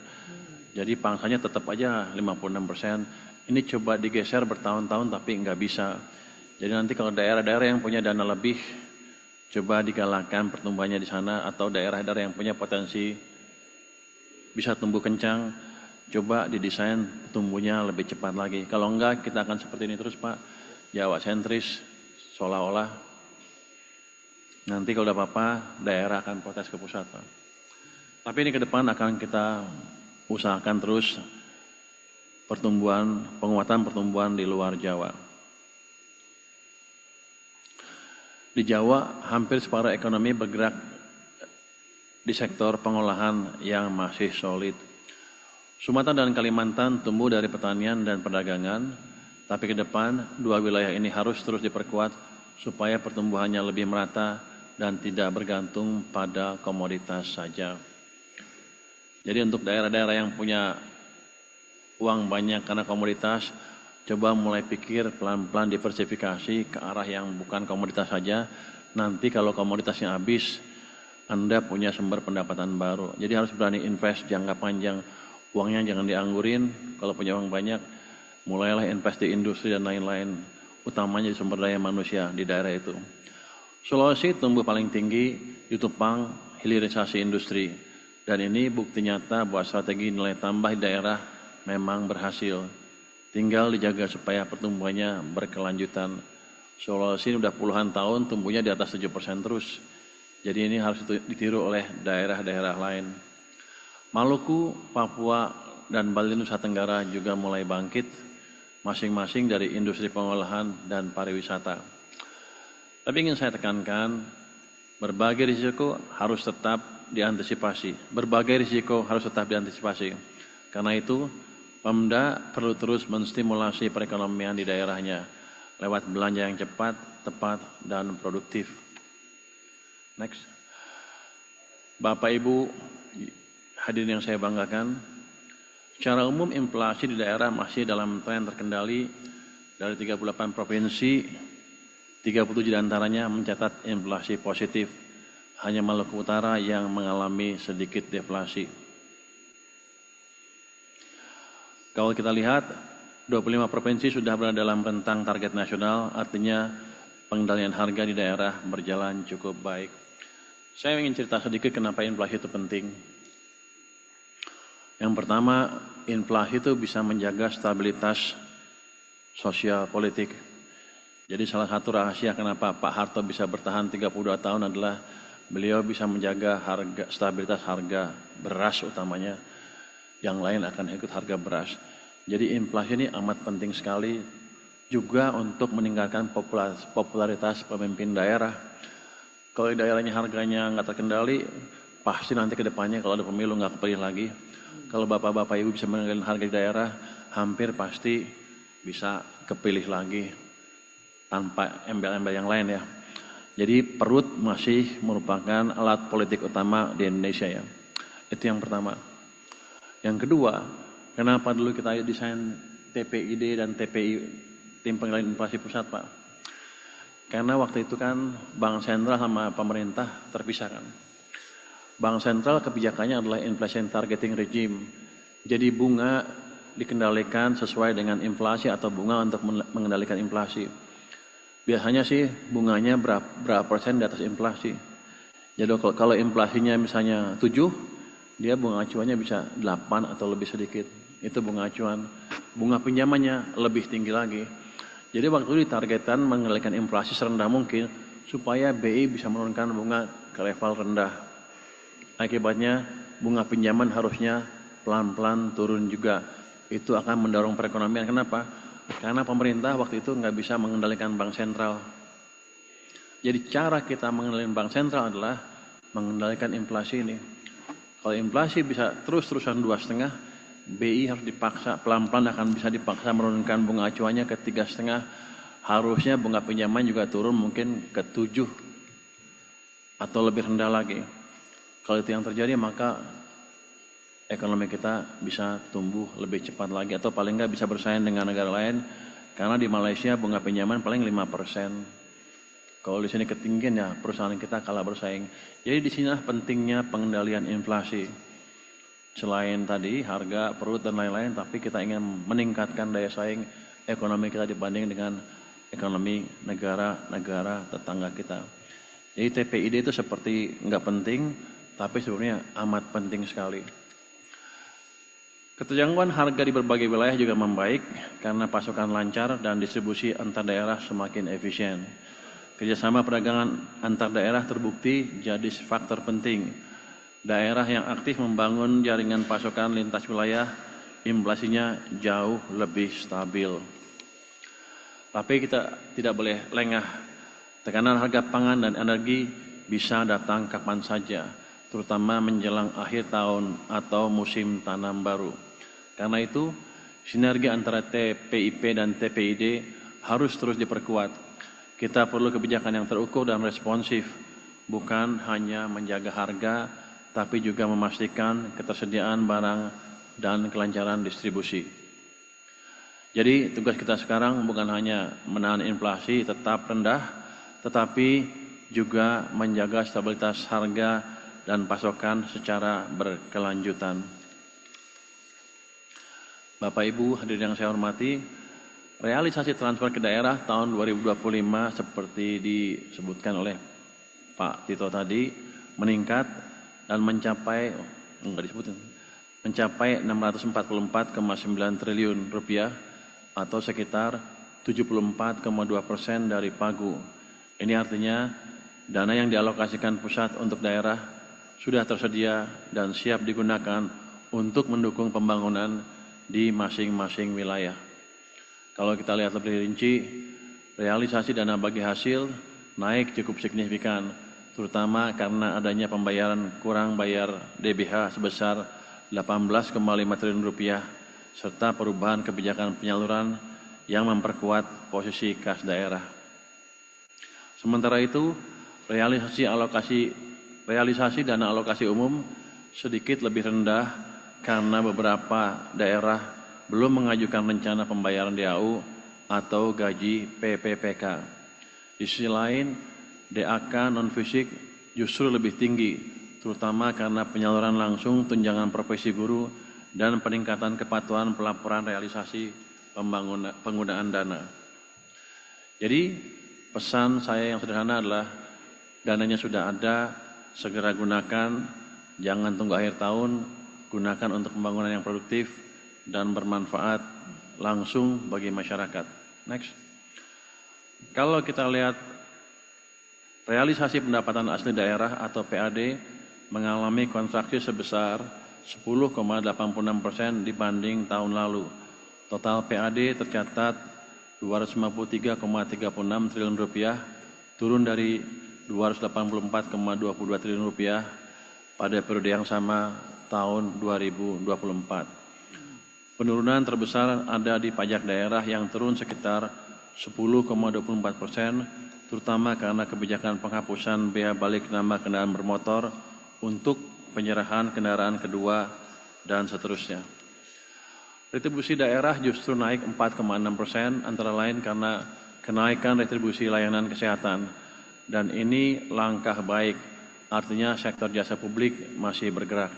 Jadi pangsanya tetap aja 56%. Ini coba digeser bertahun-tahun tapi nggak bisa. Jadi nanti kalau daerah-daerah yang punya dana lebih, coba digalakkan pertumbuhannya di sana, atau daerah-daerah yang punya potensi bisa tumbuh kencang, coba didesain tumbuhnya lebih cepat lagi. Kalau enggak, kita akan seperti ini terus, Pak. Jawa sentris, seolah-olah nanti kalau udah apa-apa, daerah akan protes ke pusat, Pak. Tapi ini ke depan akan kita usahakan terus penguatan pertumbuhan di luar Jawa. Di Jawa, hampir separuh ekonomi bergerak di sektor pengolahan yang masih solid. Sumatera dan Kalimantan tumbuh dari pertanian dan perdagangan, tapi ke depan dua wilayah ini harus terus diperkuat supaya pertumbuhannya lebih merata dan tidak bergantung pada komoditas saja. Jadi untuk daerah-daerah yang punya uang banyak karena komoditas, coba mulai pikir pelan-pelan diversifikasi ke arah yang bukan komoditas saja. Nanti kalau komoditasnya habis, Anda punya sumber pendapatan baru. Jadi harus berani invest jangka panjang. Uangnya jangan dianggurin. Kalau punya uang banyak, mulailah invest di industri dan lain-lain. Utamanya di sumber daya manusia di daerah itu. Sulawesi tumbuh paling tinggi, ditopang hilirisasi industri. Dan ini bukti nyata bahwa strategi nilai tambah di daerah memang berhasil. Tinggal dijaga supaya pertumbuhannya berkelanjutan. Sulawesi sudah puluhan tahun tumbuhnya di atas 7% terus. Jadi ini harus ditiru oleh daerah-daerah lain. Maluku, Papua, dan Bali Nusa Tenggara juga mulai bangkit, masing-masing dari industri pengolahan dan pariwisata. Tapi ingin saya tekankan, berbagai risiko harus tetap diantisipasi. Karena itu, Pemda perlu terus menstimulasi perekonomian di daerahnya lewat belanja yang cepat, tepat, dan produktif. Next. Bapak Ibu hadirin yang saya banggakan, secara umum inflasi di daerah masih dalam tren terkendali. Dari 38 provinsi, 37 diantaranya mencatat inflasi positif. hanya Maluku Utara yang mengalami sedikit deflasi. Kalau kita lihat, 25 provinsi sudah berada dalam rentang target nasional, artinya pengendalian harga di daerah berjalan cukup baik. Saya ingin cerita sedikit kenapa inflasi itu penting. Yang pertama, inflasi itu bisa menjaga stabilitas sosial politik. Jadi salah satu rahasia kenapa Pak Harto bisa bertahan 32 tahun adalah beliau bisa menjaga stabilitas harga beras utamanya. Yang lain akan ikut harga beras. Jadi inflasi ini amat penting sekali juga untuk meningkatkan popularitas pemimpin daerah. Kalau di daerahnya harganya nggak terkendali, pasti nanti ke depannya kalau ada pemilu nggak kepilih lagi. Kalau bapak-bapak ibu bisa mengendalikan harga di daerah, hampir pasti bisa kepilih lagi tanpa embel-embel yang lain ya. Jadi perut masih merupakan alat politik utama di Indonesia ya. Itu yang pertama. Yang kedua, kenapa dulu kita desain TPID dan TPI, Tim Pengendalian Inflasi Pusat, Pak? Karena waktu itu kan Bank Sentral sama pemerintah terpisahkan. Bank Sentral kebijakannya adalah inflation targeting regime. Jadi bunga dikendalikan sesuai dengan inflasi atau bunga untuk mengendalikan inflasi. Biasanya sih bunganya berapa persen di atas inflasi. Jadi kalau inflasinya misalnya 7, dia bunga acuannya bisa 8 atau lebih sedikit. Itu bunga acuan. Bunga pinjamannya lebih tinggi lagi. Jadi waktu itu ditargetkan mengendalikan inflasi serendah mungkin supaya BI bisa menurunkan bunga ke level rendah. Akibatnya bunga pinjaman harusnya pelan-pelan turun juga. Itu akan mendorong perekonomian. Kenapa? Karena pemerintah waktu itu nggak bisa mengendalikan bank sentral. Jadi cara kita mengendalikan bank sentral adalah mengendalikan inflasi ini. Kalau inflasi bisa terus-terusan 2,5, BI harus dipaksa, pelan-pelan akan bisa dipaksa menurunkan bunga acuannya ke 3,5. Harusnya bunga pinjaman juga turun mungkin ke 7 atau lebih rendah lagi. Kalau itu yang terjadi maka ekonomi kita bisa tumbuh lebih cepat lagi atau paling nggak bisa bersaing dengan negara lain. Karena di Malaysia bunga pinjaman paling 5%. Kalau di sini ketinggian ya perusahaan kita kalah bersaing. Jadi di sini pentingnya pengendalian inflasi. Selain tadi harga, perut dan lain-lain, tapi kita ingin meningkatkan daya saing ekonomi kita dibanding dengan ekonomi negara-negara tetangga kita. Jadi TPID itu seperti nggak penting, tapi sebenarnya amat penting sekali. Keterjangkauan harga di berbagai wilayah juga membaik karena pasokan lancar dan distribusi antar daerah semakin efisien. Kerjasama perdagangan antar daerah terbukti jadi faktor penting. Daerah yang aktif membangun jaringan pasokan lintas wilayah, inflasinya jauh lebih stabil. Tapi kita tidak boleh lengah. Tekanan harga pangan dan energi bisa datang kapan saja, terutama menjelang akhir tahun atau musim tanam baru. Karena itu, sinergi antara TPIP dan TPID harus terus diperkuat. Kita perlu kebijakan yang terukur dan responsif, bukan hanya menjaga harga, tapi juga memastikan ketersediaan barang dan kelancaran distribusi. Jadi tugas kita sekarang bukan hanya menahan inflasi tetap rendah, tetapi juga menjaga stabilitas harga dan pasokan secara berkelanjutan. Bapak Ibu hadirin yang saya hormati, realisasi transfer ke daerah tahun 2025 seperti disebutkan oleh Pak Tito tadi meningkat dan mencapai 644,9 triliun rupiah atau sekitar 74,2% dari pagu. Ini artinya dana yang dialokasikan pusat untuk daerah sudah tersedia dan siap digunakan untuk mendukung pembangunan di masing-masing wilayah. Kalau kita lihat lebih rinci, realisasi dana bagi hasil naik cukup signifikan, terutama karena adanya pembayaran kurang bayar DBH sebesar 18,5 triliun rupiah, serta perubahan kebijakan penyaluran yang memperkuat posisi kas daerah. Sementara itu, realisasi dana alokasi umum sedikit lebih rendah karena beberapa daerah belum mengajukan rencana pembayaran DAU atau gaji PPPK. Di sisi lain, DAK non-fisik justru lebih tinggi, terutama karena penyaluran langsung tunjangan profesi guru dan peningkatan kepatuhan pelaporan realisasi penggunaan dana. Jadi pesan saya yang sederhana adalah dananya sudah ada, segera gunakan, jangan tunggu akhir tahun, gunakan untuk pembangunan yang produktif dan bermanfaat langsung bagi masyarakat. Next. Kalau kita lihat realisasi pendapatan asli daerah atau PAD mengalami kontraksi sebesar 10,86% dibanding tahun lalu. Total PAD tercatat 253,36 triliun rupiah, turun dari 284,22 triliun rupiah pada periode yang sama tahun 2024. Penurunan terbesar ada di pajak daerah yang turun sekitar 10,24%, terutama karena kebijakan penghapusan bea balik nama kendaraan bermotor untuk penyerahan kendaraan kedua dan seterusnya. Retribusi daerah justru naik 4,6%, antara lain karena kenaikan retribusi layanan kesehatan. Dan ini langkah baik, artinya sektor jasa publik masih bergerak.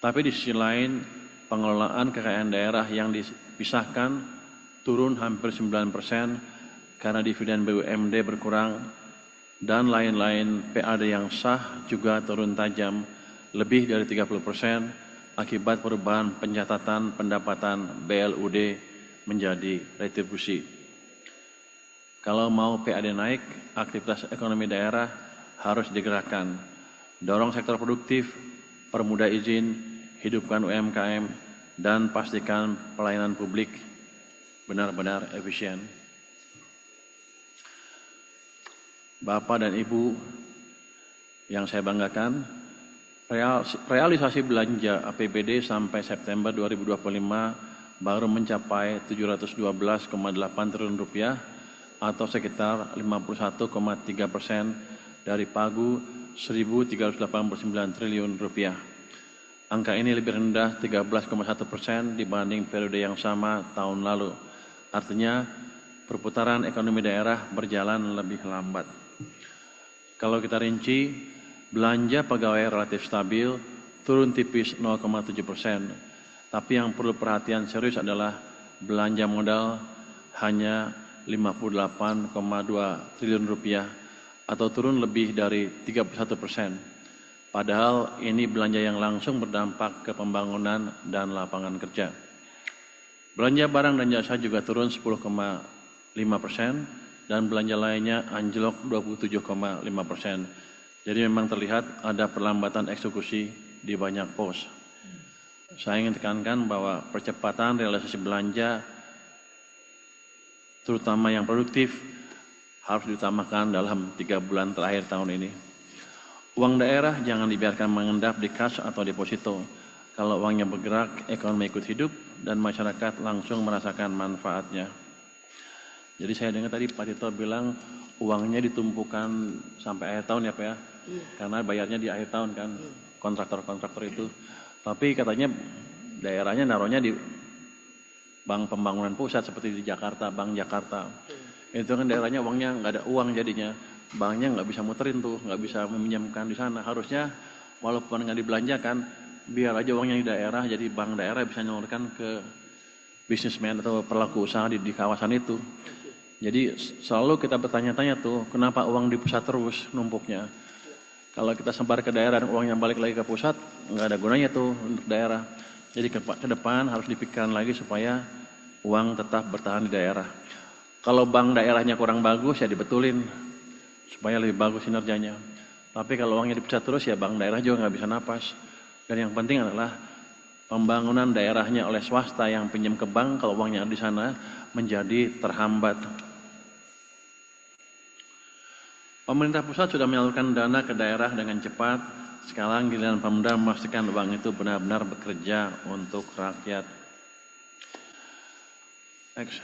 Tapi di sisi lain, pengelolaan kekayaan daerah yang dipisahkan turun hampir 9% karena dividen BUMD berkurang, dan lain-lain PAD yang sah juga turun tajam, lebih dari 30%, akibat perubahan pencatatan pendapatan BLUD menjadi retribusi. Kalau mau PAD naik, aktivitas ekonomi daerah harus digerakkan. Dorong sektor produktif, permudah izin, hidupkan UMKM, dan pastikan pelayanan publik benar-benar efisien. Bapak dan Ibu yang saya banggakan, realisasi belanja APBD sampai September 2025 baru mencapai 712,8 triliun rupiah atau sekitar 51,3% dari pagu 1.389 triliun rupiah. Angka ini lebih rendah 13,1% dibanding periode yang sama tahun lalu. Artinya perputaran ekonomi daerah berjalan lebih lambat. Kalau kita rinci, belanja pegawai relatif stabil, turun tipis 0,7%. Tapi yang perlu perhatian serius adalah belanja modal hanya 58,2 triliun rupiah atau turun lebih dari 31%. Padahal ini belanja yang langsung berdampak ke pembangunan dan lapangan kerja. Belanja barang dan jasa juga turun 10,5% dan belanja lainnya anjlok 27,5%. Jadi memang terlihat ada perlambatan eksekusi di banyak pos. Saya ingin tekankan bahwa percepatan realisasi belanja, terutama yang produktif, harus diutamakan dalam 3 bulan terakhir tahun ini. Uang daerah jangan dibiarkan mengendap di kas atau deposito. Kalau uangnya bergerak, ekonomi ikut hidup, dan masyarakat langsung merasakan manfaatnya. Jadi saya dengar tadi Pak Tito bilang uangnya ditumpukan sampai akhir tahun ya Pak ya? Karena bayarnya di akhir tahun kan, kontraktor-kontraktor itu. Tapi katanya daerahnya naruhnya di bank pembangunan pusat seperti di Jakarta, Bank Jakarta. Itu kan daerahnya uangnya nggak ada uang jadinya. Banknya nggak bisa muterin tuh, nggak bisa meminjamkan di sana. Harusnya walaupun nggak dibelanjakan, biar aja uangnya di daerah, jadi bank daerah bisa nyalurkan ke bisnismen atau pelaku usaha di kawasan itu. Jadi selalu kita bertanya-tanya tuh, kenapa uang di pusat terus numpuknya? Kalau kita sebar ke daerah dan uangnya balik lagi ke pusat, nggak ada gunanya tuh untuk daerah. Jadi ke depan harus dipikirkan lagi supaya uang tetap bertahan di daerah. Kalau bank daerahnya kurang bagus ya dibetulin supaya lebih bagus kinerjanya. Tapi kalau uangnya di pusat terus ya bank daerah juga nggak bisa napas. Dan yang penting adalah pembangunan daerahnya oleh swasta yang pinjam ke bank, kalau uangnya ada di sana menjadi terhambat. Pemerintah pusat sudah menyalurkan dana ke daerah dengan cepat. Sekarang giliran Pemda memastikan uang itu benar-benar bekerja untuk rakyat. Next.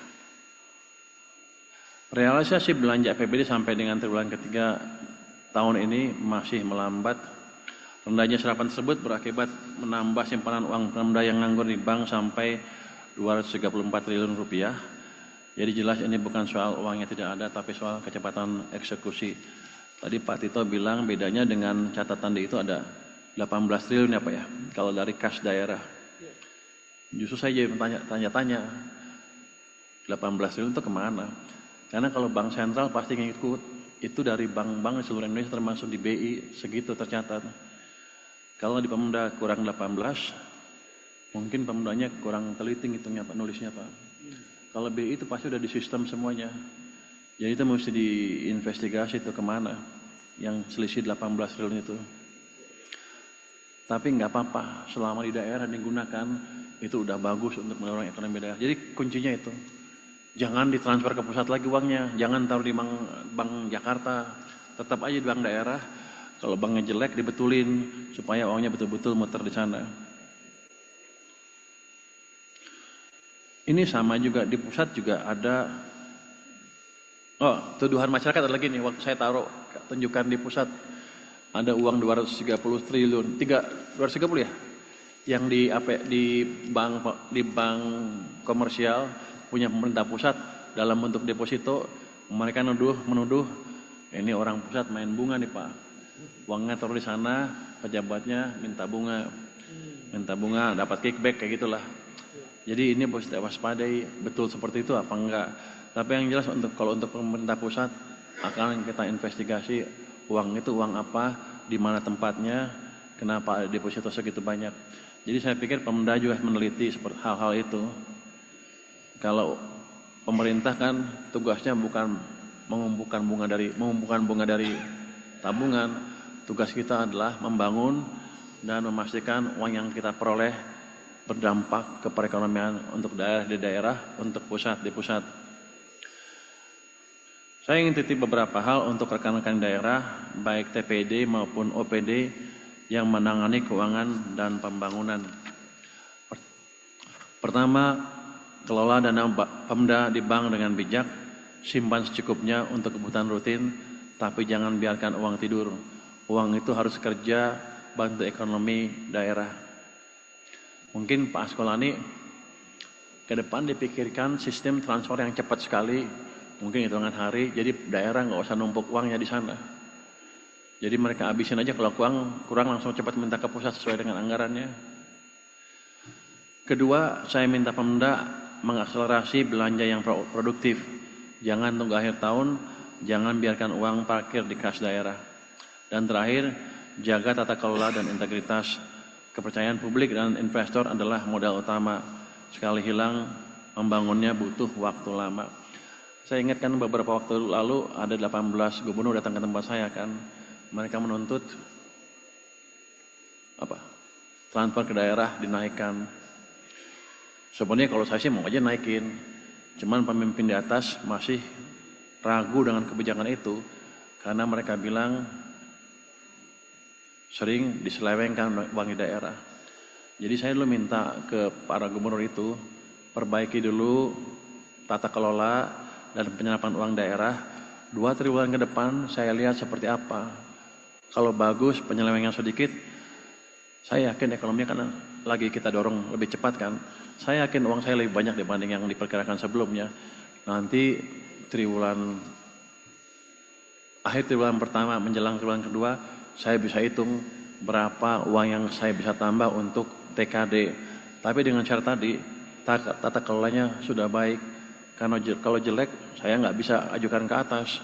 Realisasi belanja APBD sampai dengan triwulan ketiga tahun ini masih melambat. Rendahnya serapan tersebut berakibat menambah simpanan uang Pemda yang nganggur di bank sampai 234 triliun rupiah. Jadi jelas ini bukan soal uangnya tidak ada, tapi soal kecepatan eksekusi. Tadi Pak Tito bilang bedanya dengan catatan D itu ada 18 triliun ya Pak ya, kalau dari kas daerah. Justru saya jadi tanya-tanya, 18 triliun itu kemana? Karena kalau bank sentral pasti ngikut, itu dari bank-bank di seluruh Indonesia termasuk di BI, segitu tercatat. Kalau di Pemda kurang 18, mungkin Pemdanya kurang teliti ngitungnya Pak, nulisnya Pak. Kalau BI itu pasti udah di sistem semuanya. Jadi itu mesti diinvestigasi itu kemana yang selisih 18 triliun itu. Tapi nggak apa-apa, selama di daerah digunakan itu udah bagus untuk mendorong ekonomi daerah. Jadi kuncinya itu, jangan ditransfer ke pusat lagi uangnya, jangan taruh di bank Jakarta, tetap aja di bank daerah. Kalau banknya jelek dibetulin supaya uangnya betul-betul muter di sana. Ini sama juga di pusat juga ada. Oh, tuduhan masyarakat ada lagi nih, waktu saya taruh tunjukkan di pusat ada uang 230 triliun, 230 ya? Yang di bank komersial punya pemerintah pusat dalam bentuk deposito, mereka menuduh ini orang pusat main bunga nih Pak. Uangnya taruh di sana, pejabatnya minta bunga dapat kickback kayak gitulah. Jadi ini harus waspadai, betul seperti itu apa enggak? Tapi yang jelas kalau untuk pemerintah pusat akan kita investigasi uang itu uang apa, di mana tempatnya, kenapa ada deposito segitu banyak. Jadi saya pikir Pemda juga meneliti seperti hal-hal itu. Kalau pemerintah kan tugasnya bukan mengumpulkan bunga dari tabungan, tugas kita adalah membangun dan memastikan uang yang kita peroleh berdampak ke perekonomian untuk daerah di daerah, untuk pusat di pusat. Saya ingin titip beberapa hal untuk rekan-rekan daerah, baik TPD maupun OPD yang menangani keuangan dan pembangunan. Pertama, kelola dana Pemda di bank dengan bijak, simpan secukupnya untuk kebutuhan rutin, tapi jangan biarkan uang tidur. Uang itu harus kerja, bantu ekonomi daerah. Mungkin Pak Askolani ke depan dipikirkan sistem transfer yang cepat sekali, mungkin hitungan hari, jadi daerah nggak usah numpuk uangnya di sana. Jadi mereka habisin aja, kalau kurang langsung cepat minta ke pusat sesuai dengan anggarannya. Kedua, saya minta Pemda mengakselerasi belanja yang produktif. Jangan tunggu akhir tahun, jangan biarkan uang parkir di kas daerah. Dan terakhir, jaga tata kelola dan integritas. Kepercayaan publik dan investor adalah modal utama. Sekali hilang, membangunnya butuh waktu lama. Saya ingatkan beberapa waktu lalu ada 18 gubernur datang ke tempat saya kan. Mereka menuntut transfer ke daerah dinaikkan. Sebenarnya kalau saya sih mau aja naikin. Cuman pemimpin di atas masih ragu dengan kebijakan itu. Karena mereka bilang sering diselewengkan uang di daerah. Jadi saya dulu minta ke para gubernur itu, perbaiki dulu tata kelola dan penyerapan uang daerah. 2 triwulan ke depan saya lihat seperti apa. Kalau bagus, penyelewengan sedikit, saya yakin ekonominya kan lagi kita dorong lebih cepat kan. Saya yakin uang saya lebih banyak dibanding yang diperkirakan sebelumnya. Nanti akhir triwulan pertama menjelang triwulan kedua, saya bisa hitung berapa uang yang saya bisa tambah untuk TKD. Tapi dengan syarat tadi, tata kelolanya sudah baik. Karena kalau jelek, saya nggak bisa ajukan ke atas.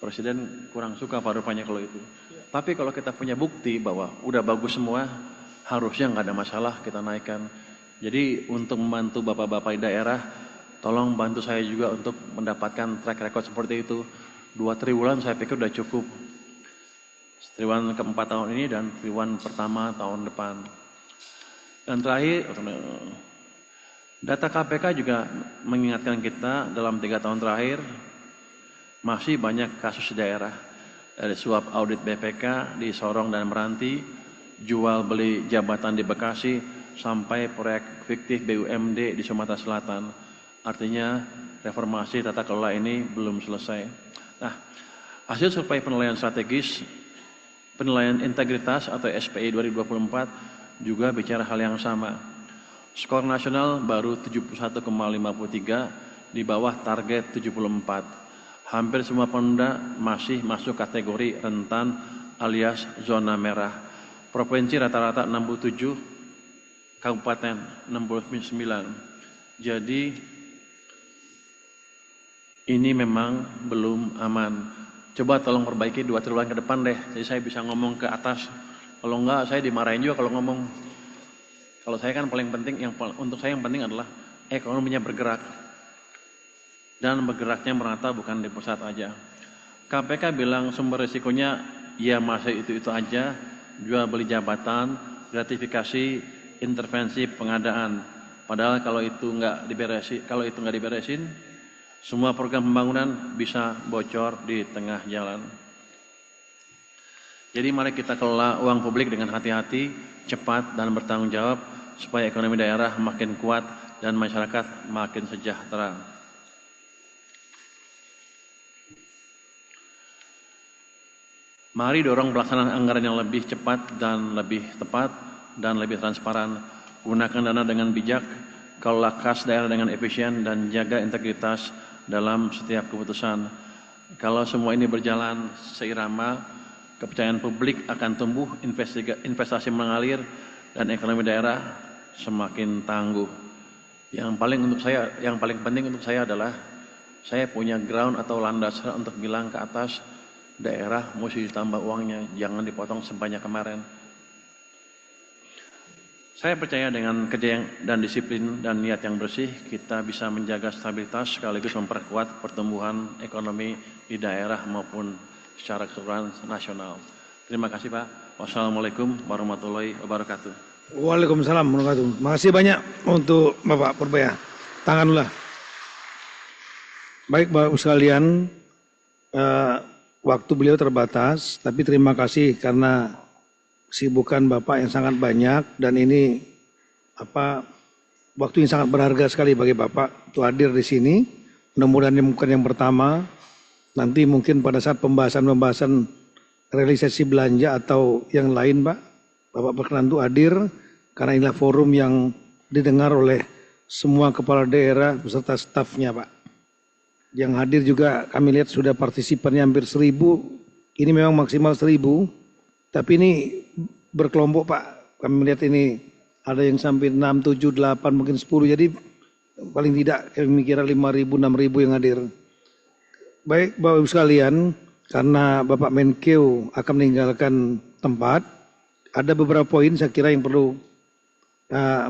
Presiden kurang suka rupanya kalau itu. Tapi kalau kita punya bukti bahwa udah bagus semua, harusnya nggak ada masalah kita naikkan. Jadi untuk membantu bapak-bapak di daerah, tolong bantu saya juga untuk mendapatkan track record seperti itu. 2 triwulan saya pikir udah cukup. Triwulan keempat tahun ini dan triwulan pertama tahun depan. Dan terakhir, data KPK juga mengingatkan kita dalam 3 tahun terakhir masih banyak kasus di daerah. Dari suap audit BPK di Sorong dan Meranti, jual beli jabatan di Bekasi, sampai proyek fiktif BUMD di Sumatera Selatan. Artinya reformasi tata kelola ini belum selesai. Nah, hasil survei penilaian strategis, penilaian integritas atau SPI 2024 juga bicara hal yang sama. Skor nasional baru 71,53 di bawah target 74. Hampir semua Pemda masih masuk kategori rentan alias zona merah. Provinsi rata-rata 67, kabupaten 69. Jadi ini memang belum aman. Coba tolong perbaiki 2 triwulan ke depan deh, jadi saya bisa ngomong ke atas. Kalau enggak, saya dimarahin juga kalau ngomong. Kalau saya kan paling penting, untuk saya yang penting adalah ekonominya bergerak. Dan bergeraknya merata, bukan di pusat aja. KPK bilang sumber risikonya ya masih itu aja, jual beli jabatan, gratifikasi, intervensi pengadaan. Padahal kalau itu nggak diberesin, semua program pembangunan bisa bocor di tengah jalan. Jadi mari kita kelola uang publik dengan hati-hati, cepat dan bertanggung jawab supaya ekonomi daerah makin kuat dan masyarakat makin sejahtera. Mari dorong pelaksanaan anggaran yang lebih cepat dan lebih tepat dan lebih transparan. Gunakan dana dengan bijak, kelola kas daerah dengan efisien dan jaga integritas dalam setiap keputusan. Kalau semua ini berjalan seirama, kepercayaan publik akan tumbuh, investasi mengalir, dan ekonomi daerah semakin tangguh. Yang paling penting untuk saya adalah saya punya ground atau landasan untuk bilang ke atas, daerah mesti ditambah uangnya, jangan dipotong sebanyak kemarin. Saya percaya dengan kerja dan disiplin dan niat yang bersih, kita bisa menjaga stabilitas sekaligus memperkuat pertumbuhan ekonomi di daerah maupun secara keseluruhan nasional. Terima kasih Pak. Wassalamualaikum warahmatullahi wabarakatuh. Waalaikumsalam warahmatullahi wabarakatuh. Makasih banyak untuk Bapak Purbaya. Tangan dulu lah. Baik Bapak sekalian, waktu beliau terbatas, tapi terima kasih karena kesibukan Bapak yang sangat banyak dan ini waktu yang sangat berharga sekali bagi Bapak untuk hadir di sini. Mudah-mudahan ini bukan yang pertama. Nanti mungkin pada saat pembahasan realisasi belanja atau yang lain, Pak, Bapak berkenan untuk hadir karena inilah forum yang didengar oleh semua kepala daerah beserta stafnya, Pak. Yang hadir juga kami lihat sudah partisipannya hampir 1.000. Ini memang maksimal 1.000. Tapi ini berkelompok Pak. Kami melihat ini ada yang sampai 6, 7, 8, mungkin 10. Jadi paling tidak kami kira 5.000, 6.000 yang hadir. Baik Bapak Ibu sekalian, karena Bapak Menkeu akan meninggalkan tempat, ada beberapa poin saya kira yang perlu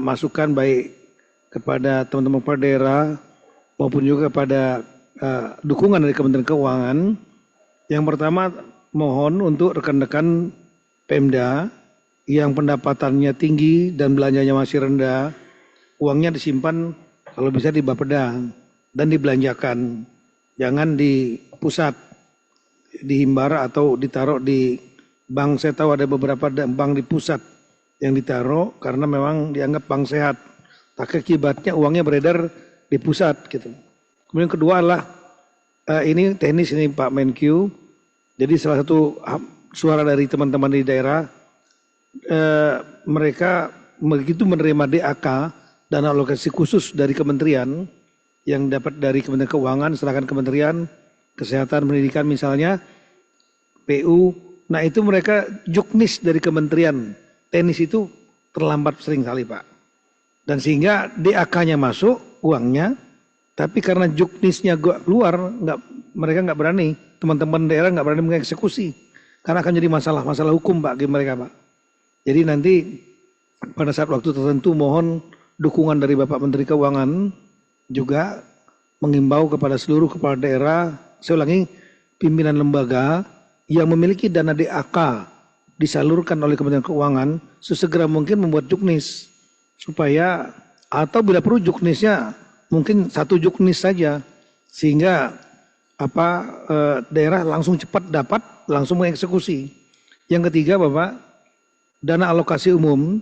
masukan baik kepada teman-teman kepala daerah maupun juga kepada dukungan dari Kementerian Keuangan. Yang pertama, mohon untuk rekan-rekan Pemda yang pendapatannya tinggi dan belanjanya masih rendah, uangnya disimpan kalau bisa di Bapeda dan dibelanjakan. Jangan di pusat, di Himbara atau ditaruh di bank. Saya tahu ada beberapa bank di pusat yang ditaruh karena memang dianggap bank sehat. Tak akibatnya uangnya beredar di pusat gitu. Kemudian kedua adalah ini teknis ini Pak Menkyu. Jadi salah satu suara dari teman-teman di daerah, mereka begitu menerima DAK, dana alokasi khusus dari kementerian yang dapat dari Kementerian Keuangan, serahkan Kementerian Kesehatan, Pendidikan misalnya, PU. Nah itu mereka juknis dari kementerian, teknis itu terlambat sering kali Pak. Dan sehingga DAK-nya masuk uangnya, tapi karena juknisnya keluar, mereka nggak berani, teman-teman daerah nggak berani mengeksekusi, karena akan jadi masalah hukum Pak bagi mereka Pak. Jadi nanti pada saat waktu tertentu mohon dukungan dari Bapak Menteri Keuangan juga mengimbau kepada seluruh kepala daerah, saya ulangi, pimpinan lembaga yang memiliki dana DAK disalurkan oleh Kementerian Keuangan sesegera mungkin membuat juknis supaya, atau bila perlu juknisnya mungkin 1 juknis saja sehingga daerah langsung cepat dapat, langsung mengeksekusi. Yang ketiga Bapak, dana alokasi umum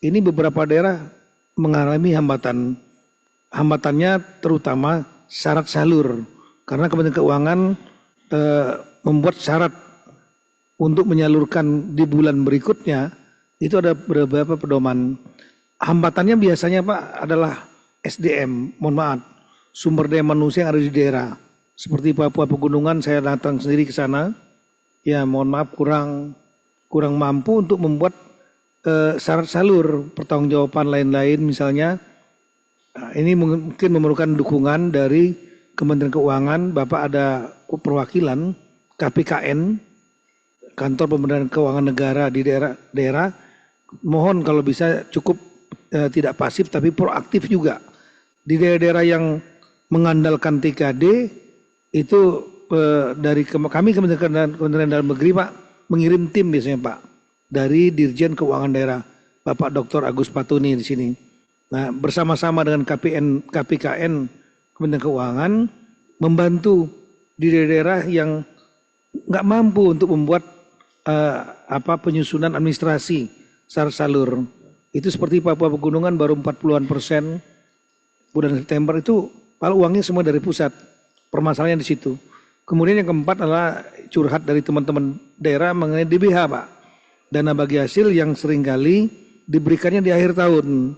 ini beberapa daerah mengalami hambatan. Hambatannya terutama syarat salur, karena Kementerian Keuangan membuat syarat untuk menyalurkan di bulan berikutnya, itu ada beberapa pedoman. Hambatannya biasanya Pak adalah SDM, mohon maaf, sumber daya manusia yang ada di daerah. seperti Papua Pegunungan saya datang sendiri ke sana. Ya mohon maaf kurang mampu untuk membuat syarat salur pertanggungjawaban lain-lain misalnya. Ini mungkin memerlukan dukungan dari Kementerian Keuangan. Bapak ada perwakilan KPKN, Kantor Pemberdayaan Keuangan Negara di daerah. Mohon kalau bisa cukup tidak pasif tapi proaktif juga. Di daerah-daerah yang mengandalkan TKD itu dari kami Kementerian Dalam Negeri Pak mengirim tim biasanya Pak dari Dirjen Keuangan Daerah Bapak Dr. Agus Patuni di sini. Nah, bersama-sama dengan KPKN Kementerian Keuangan membantu di daerah yang nggak mampu untuk membuat penyusunan administrasi syarat salur. Itu seperti Papua Pegunungan baru 40% bulan September itu, kalau uangnya semua dari pusat. Permasalahannya di situ. Kemudian yang keempat adalah curhat dari teman-teman daerah mengenai DBH Pak. Dana bagi hasil yang seringkali diberikannya di akhir tahun.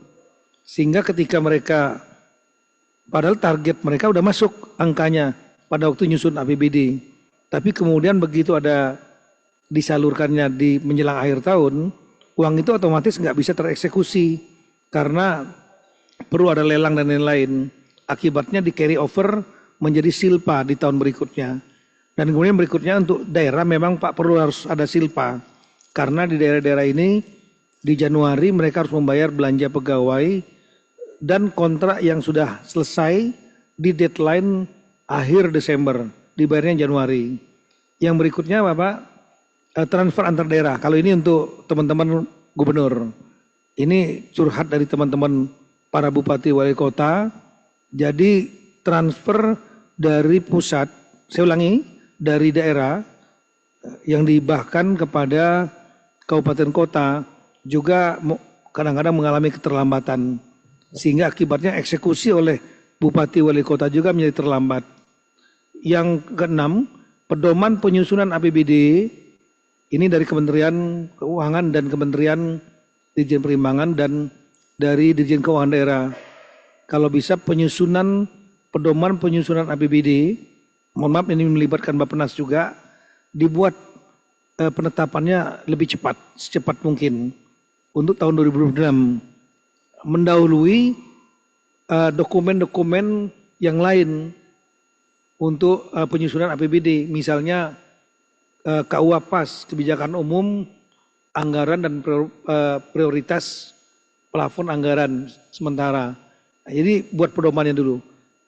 Sehingga ketika mereka, padahal target mereka udah masuk angkanya pada waktu nyusun APBD. Tapi kemudian begitu ada disalurkannya di menjelang akhir tahun, uang itu otomatis nggak bisa tereksekusi. Karena perlu ada lelang dan lain-lain. Akibatnya di carry over menjadi silpa di tahun berikutnya. Dan kemudian berikutnya untuk daerah memang Pak perlu harus ada silpa. Karena di daerah-daerah ini di Januari mereka harus membayar belanja pegawai dan kontrak yang sudah selesai di deadline akhir Desember, dibayarnya Januari. Yang berikutnya Bapak, transfer antar daerah. Kalau ini untuk teman-teman gubernur. Ini curhat dari teman-teman para bupati wali kota. Jadi transfer dari pusat, saya ulangi, dari daerah yang dihibahkan kepada kabupaten kota juga kadang-kadang mengalami keterlambatan. Sehingga akibatnya eksekusi oleh bupati wali kota juga menjadi terlambat. Yang keenam, pedoman penyusunan APBD ini dari Kementerian Keuangan dan Kementerian Dirjen Perimbangan dan dari Dirjen Keuangan Daerah. Kalau bisa penyusunan pedoman penyusunan APBD, mohon maaf ini melibatkan Bappenas juga, dibuat penetapannya lebih cepat, secepat mungkin untuk tahun 2026. Mendahului dokumen-dokumen yang lain untuk penyusunan APBD, misalnya KUA PAS, kebijakan umum, anggaran dan prioritas plafon anggaran sementara. Jadi buat pedomannya dulu.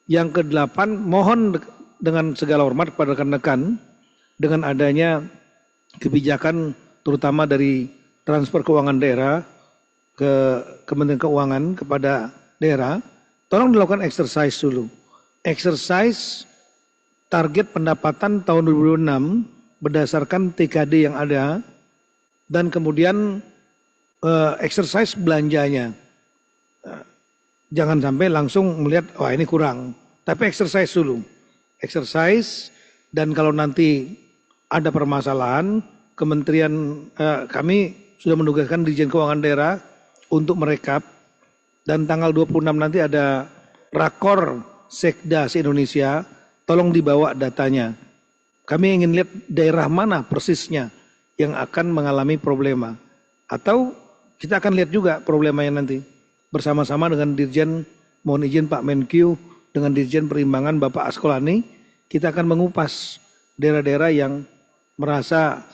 Yang kedelapan, mohon dengan segala hormat kepada rekan-rekan dengan adanya kebijakan terutama dari transfer keuangan daerah ke Kementerian Keuangan kepada daerah, tolong dilakukan exercise dulu. Exercise target pendapatan tahun 2006 berdasarkan TKD yang ada dan kemudian exercise belanjanya. Jangan sampai langsung melihat, wah ini kurang. Tapi exercise dulu. Exercise dan kalau nanti ada permasalahan, kementerian kami sudah menugaskan Dirjen Keuangan Daerah untuk merekap dan tanggal 26 nanti ada rakor Sekda se-Indonesia, tolong dibawa datanya. Kami ingin lihat daerah mana persisnya yang akan mengalami problema. Atau kita akan lihat juga problemanya nanti. Bersama-sama dengan Dirjen, mohon izin Pak Menkyu, dengan Dirjen Perimbangan Bapak Askolani, kita akan mengupas daerah-daerah yang merasa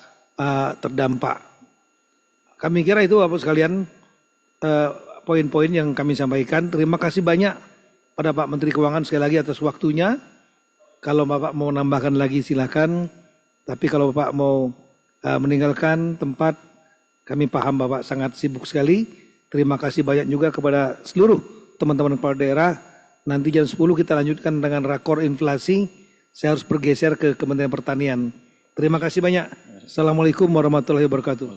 terdampak. Kami kira itu Bapak sekalian poin-poin yang kami sampaikan. Terima kasih banyak pada Pak Menteri Keuangan sekali lagi atas waktunya. Kalau Bapak mau nambahkan lagi silakan. Tapi kalau Bapak mau meninggalkan tempat, kami paham Bapak sangat sibuk sekali. Terima kasih banyak juga kepada seluruh teman-teman kepala daerah. Nanti jam 10 kita lanjutkan dengan rakor inflasi. Saya harus bergeser ke Kementerian Pertanian. Terima kasih banyak. Assalamualaikum warahmatullahi wabarakatuh.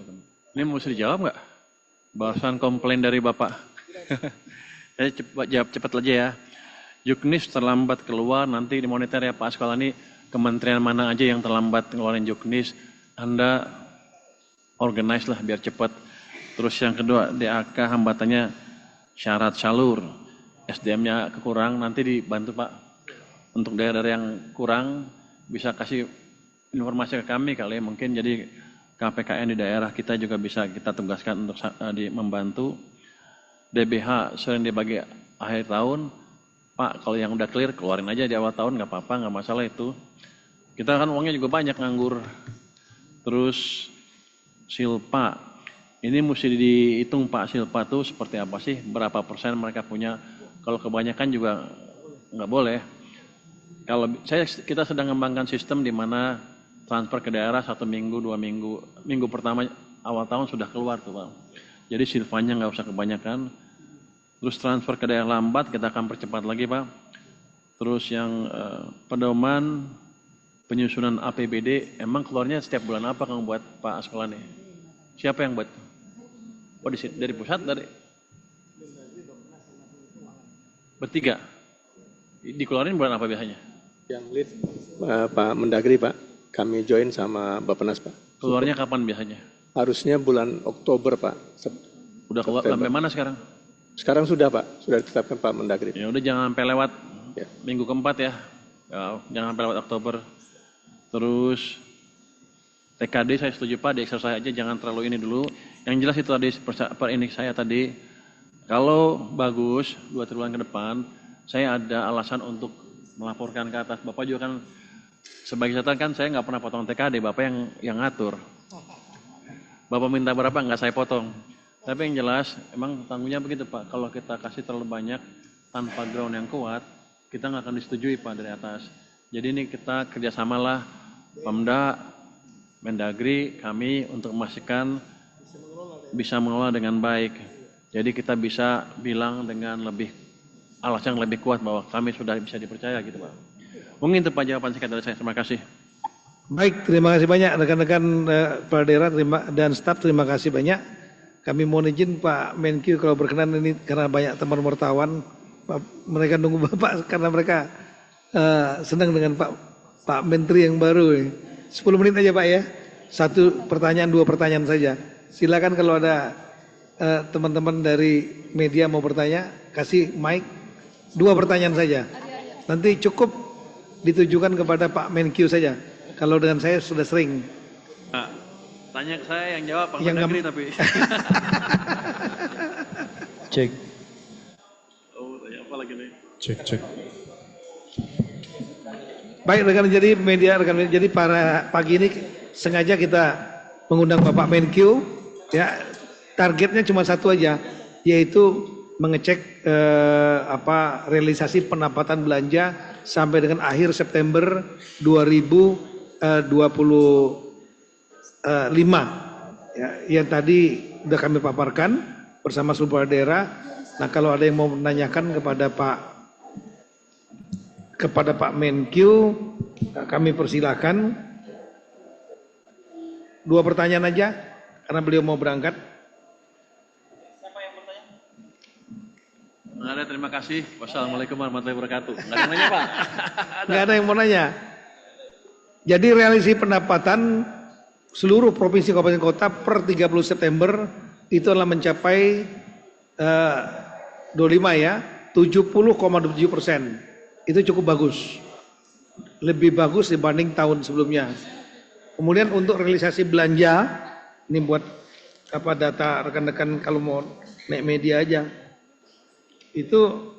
Ini mesti dijawab nggak? Bahasan komplain dari Bapak. Saya jawab cepat aja ya. Juknis terlambat keluar, nanti dimonitor ya Pak Askolani, kementerian mana aja yang terlambat ngeluarin Juknis, Anda organize lah biar cepat. Terus yang kedua, DAK hambatannya syarat salur, SDM-nya kekurang, nanti dibantu Pak untuk daerah-daerah yang kurang bisa kasih informasi ke kami kali ya, mungkin jadi KPKN di daerah kita juga bisa kita tugaskan untuk membantu. DBH sering dibagi akhir tahun, Pak kalau yang udah clear keluarin aja di awal tahun nggak apa-apa, nggak masalah itu. Kita kan uangnya juga banyak nganggur. Terus Silpa, ini mesti dihitung Pak, Silpa tuh seperti apa sih, berapa persen mereka punya, kalau kebanyakan juga nggak boleh. Kalau kita sedang mengembangkan sistem di mana transfer ke daerah 1 minggu, 2 minggu, minggu pertama awal tahun sudah keluar tuh Pak. Jadi silvanya nggak usah kebanyakan. Terus transfer ke daerah lambat kita akan percepat lagi Pak. Terus yang pedoman penyusunan APBD, emang keluarnya setiap bulan apa Kang buat Pak Askola nih? Siapa yang buat? Oh dari pusat, dari bertiga? Dikeluarin bulan apa biasanya? Yang lead Pak Mendagri Pak, kami join sama Bappenas Pak. Keluarnya kapan biasanya? Harusnya bulan Oktober Pak. Udah keluar sampai mana sekarang? Sekarang sudah Pak, sudah ditetapkan Pak Mendagri. Ya udah jangan sampai lewat Ya. minggu keempat ya. Jangan sampai lewat Oktober. Terus TKD saya setuju Pak, di exercise aja jangan terlalu ini dulu. Yang jelas itu tadi per ini saya tadi, kalau bagus 2 triwulan ke depan, saya ada alasan untuk melaporkan ke atas. Bapak juga kan sebagai catatan kan saya nggak pernah potong TKD, Bapak yang ngatur. Bapak minta berapa nggak saya potong. Tapi yang jelas emang tanggungnya begitu Pak, kalau kita kasih terlalu banyak tanpa ground yang kuat, kita nggak akan disetujui Pak dari atas. Jadi ini kita kerjasamalah Pemda, Mendagri, kami untuk memastikan bisa mengelola dengan baik. Jadi kita bisa bilang dengan alasan yang lebih kuat bahwa kami sudah bisa dipercaya gitu Pak. Mungkin itu Pak jawaban singkat dari saya. Terima kasih. Baik, terima kasih banyak rekan-rekan kepala daerah dan staf, terima kasih banyak. Kami mohon izin Pak Menkyu kalau berkenan ini karena banyak teman wartawan, mereka nunggu Bapak karena mereka senang dengan Pak Menteri yang baru. 10 menit aja Pak ya, 1 pertanyaan 2 pertanyaan saja. Silakan kalau ada teman-teman dari media mau bertanya, kasih mic, 2 pertanyaan saja. Nanti cukup ditujukan kepada Pak Menkyu saja. Kalau dengan saya sudah sering. Tanya ke saya yang jawab Pak Yang Mendagri tapi. Cek, Oh, tanya apa lagi nih? cek. Baik rekan media, jadi pagi ini sengaja kita mengundang Bapak Menkyu. Ya, targetnya cuma satu aja, yaitu mengecek realisasi pendapatan belanja sampai dengan akhir September 2025. Ya, yang tadi sudah kami paparkan bersama seluruh daerah. Nah, kalau ada yang mau menanyakan kepada Pak Menkyu, kami persilahkan. 2 pertanyaan aja, karena beliau mau berangkat. Siapa yang bertanya? Nggak ada, terima kasih. Wassalamualaikum warahmatullahi wabarakatuh. Nggak ada yang nanya Pak? Nggak ada yang mau nanya. Jadi realisasi pendapatan seluruh provinsi kabupaten kota per 30 September itu adalah mencapai 25 ya, 70,7%. Itu cukup bagus. Lebih bagus dibanding tahun sebelumnya. Kemudian untuk realisasi belanja, ini buat data rekan-rekan kalau mau naik media aja. Itu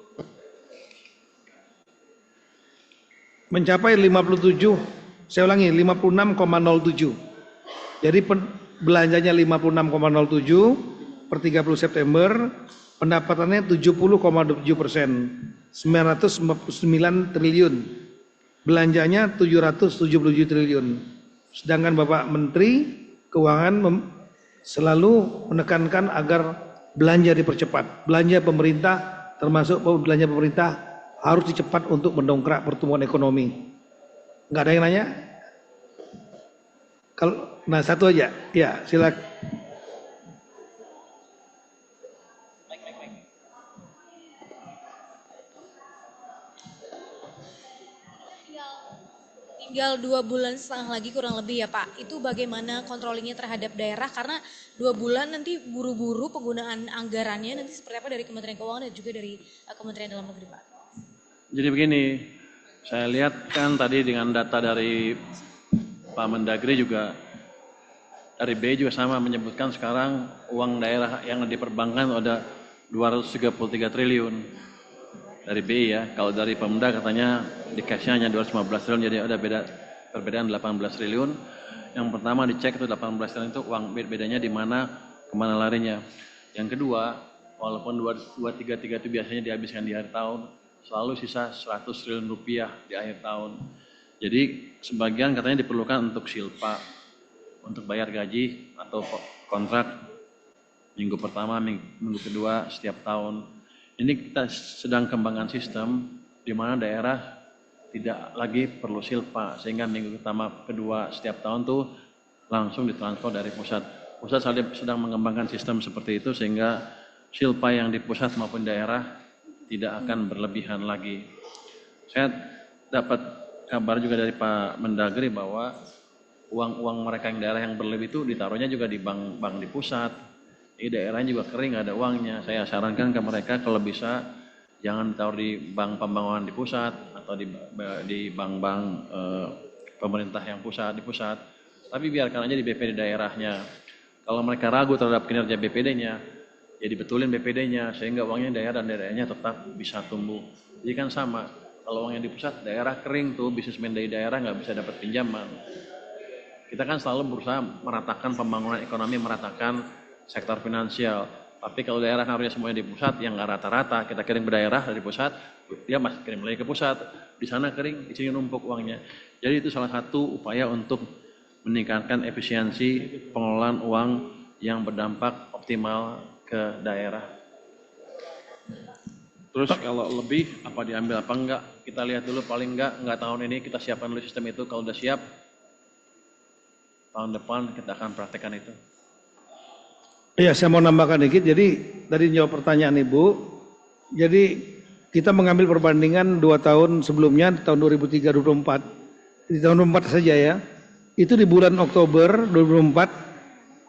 mencapai 56,07. Jadi belanjanya 56,07 per 30 September, pendapatannya 70,7%, 999 triliun. Belanjanya 777 triliun. Sedangkan Bapak Menteri Keuangan selalu menekankan agar belanja dipercepat. Belanja pemerintah termasuk belanja pemerintah harus dicepat untuk mendongkrak pertumbuhan ekonomi. Enggak ada yang nanya? Nah, satu aja. Ya, silakan. Tinggal 2 bulan setengah lagi kurang lebih ya Pak. Itu bagaimana controllingnya terhadap daerah, karena 2 bulan nanti buru-buru penggunaan anggarannya nanti seperti apa dari Kementerian Keuangan dan juga dari Kementerian Dalam Negeri Pak. Jadi begini, Saya lihat kan tadi dengan data dari Pak Mendagri juga, dari BI juga sama menyebutkan sekarang uang daerah yang diperbankan ada 233 triliun dari BI ya. Kalau dari Pemda katanya di cashnya hanya 215 triliun, jadi ada perbedaan 18 triliun. Yang pertama dicek itu 18 triliun itu uang bedanya di mana, kemana larinya. Yang kedua, walaupun 233 itu biasanya dihabiskan di akhir tahun, selalu sisa 100 triliun rupiah di akhir tahun. Jadi sebagian katanya diperlukan untuk silpa, untuk bayar gaji atau kontrak minggu pertama, minggu kedua setiap tahun. Ini kita sedang kembangkan sistem di mana daerah tidak lagi perlu silpa, sehingga minggu pertama, kedua setiap tahun tuh langsung ditransfer dari pusat. Pusat sedang mengembangkan sistem seperti itu sehingga silpa yang di pusat maupun daerah tidak akan berlebihan lagi. Saya dapat kabar juga dari Pak Mendagri bahwa uang mereka yang daerah yang berlebih itu ditaruhnya juga di bank di pusat. Di daerahnya juga kering, nggak ada uangnya. Saya sarankan ke mereka kalau bisa jangan ditaruh di bank pembangunan di pusat atau di bank-bank pemerintah yang di pusat. Tapi biarkan aja di BPD daerahnya. Kalau mereka ragu terhadap kinerja BPD-nya, ya dibetulin BPD-nya sehingga uangnya daerah dan daerahnya tetap bisa tumbuh. Jadi kan sama, kalau uangnya di pusat, daerah kering tuh, bisnismen dari daerah nggak bisa dapat pinjaman. Kita kan selalu berusaha meratakan pembangunan ekonomi, meratakan sektor finansial. Tapi kalau daerah harusnya semuanya di pusat, yang nggak rata-rata, kita kirim ke daerah dari pusat, dia masih kirim lagi ke pusat. Di sana kering, di sini numpuk uangnya. Jadi itu salah satu upaya untuk meningkatkan efisiensi pengelolaan uang yang berdampak optimal ke daerah. Terus kalau lebih apa diambil apa enggak, kita lihat dulu, paling enggak tahun ini kita siapkan dulu sistem itu. Kalau udah siap, tahun depan kita akan praktekkan itu. Iya, saya mau nambahkan dikit. Jadi tadi jawab pertanyaan Ibu. Jadi kita mengambil perbandingan 2 tahun sebelumnya, tahun 2003-2024. Di tahun 2024 saja ya. Itu di bulan Oktober 2024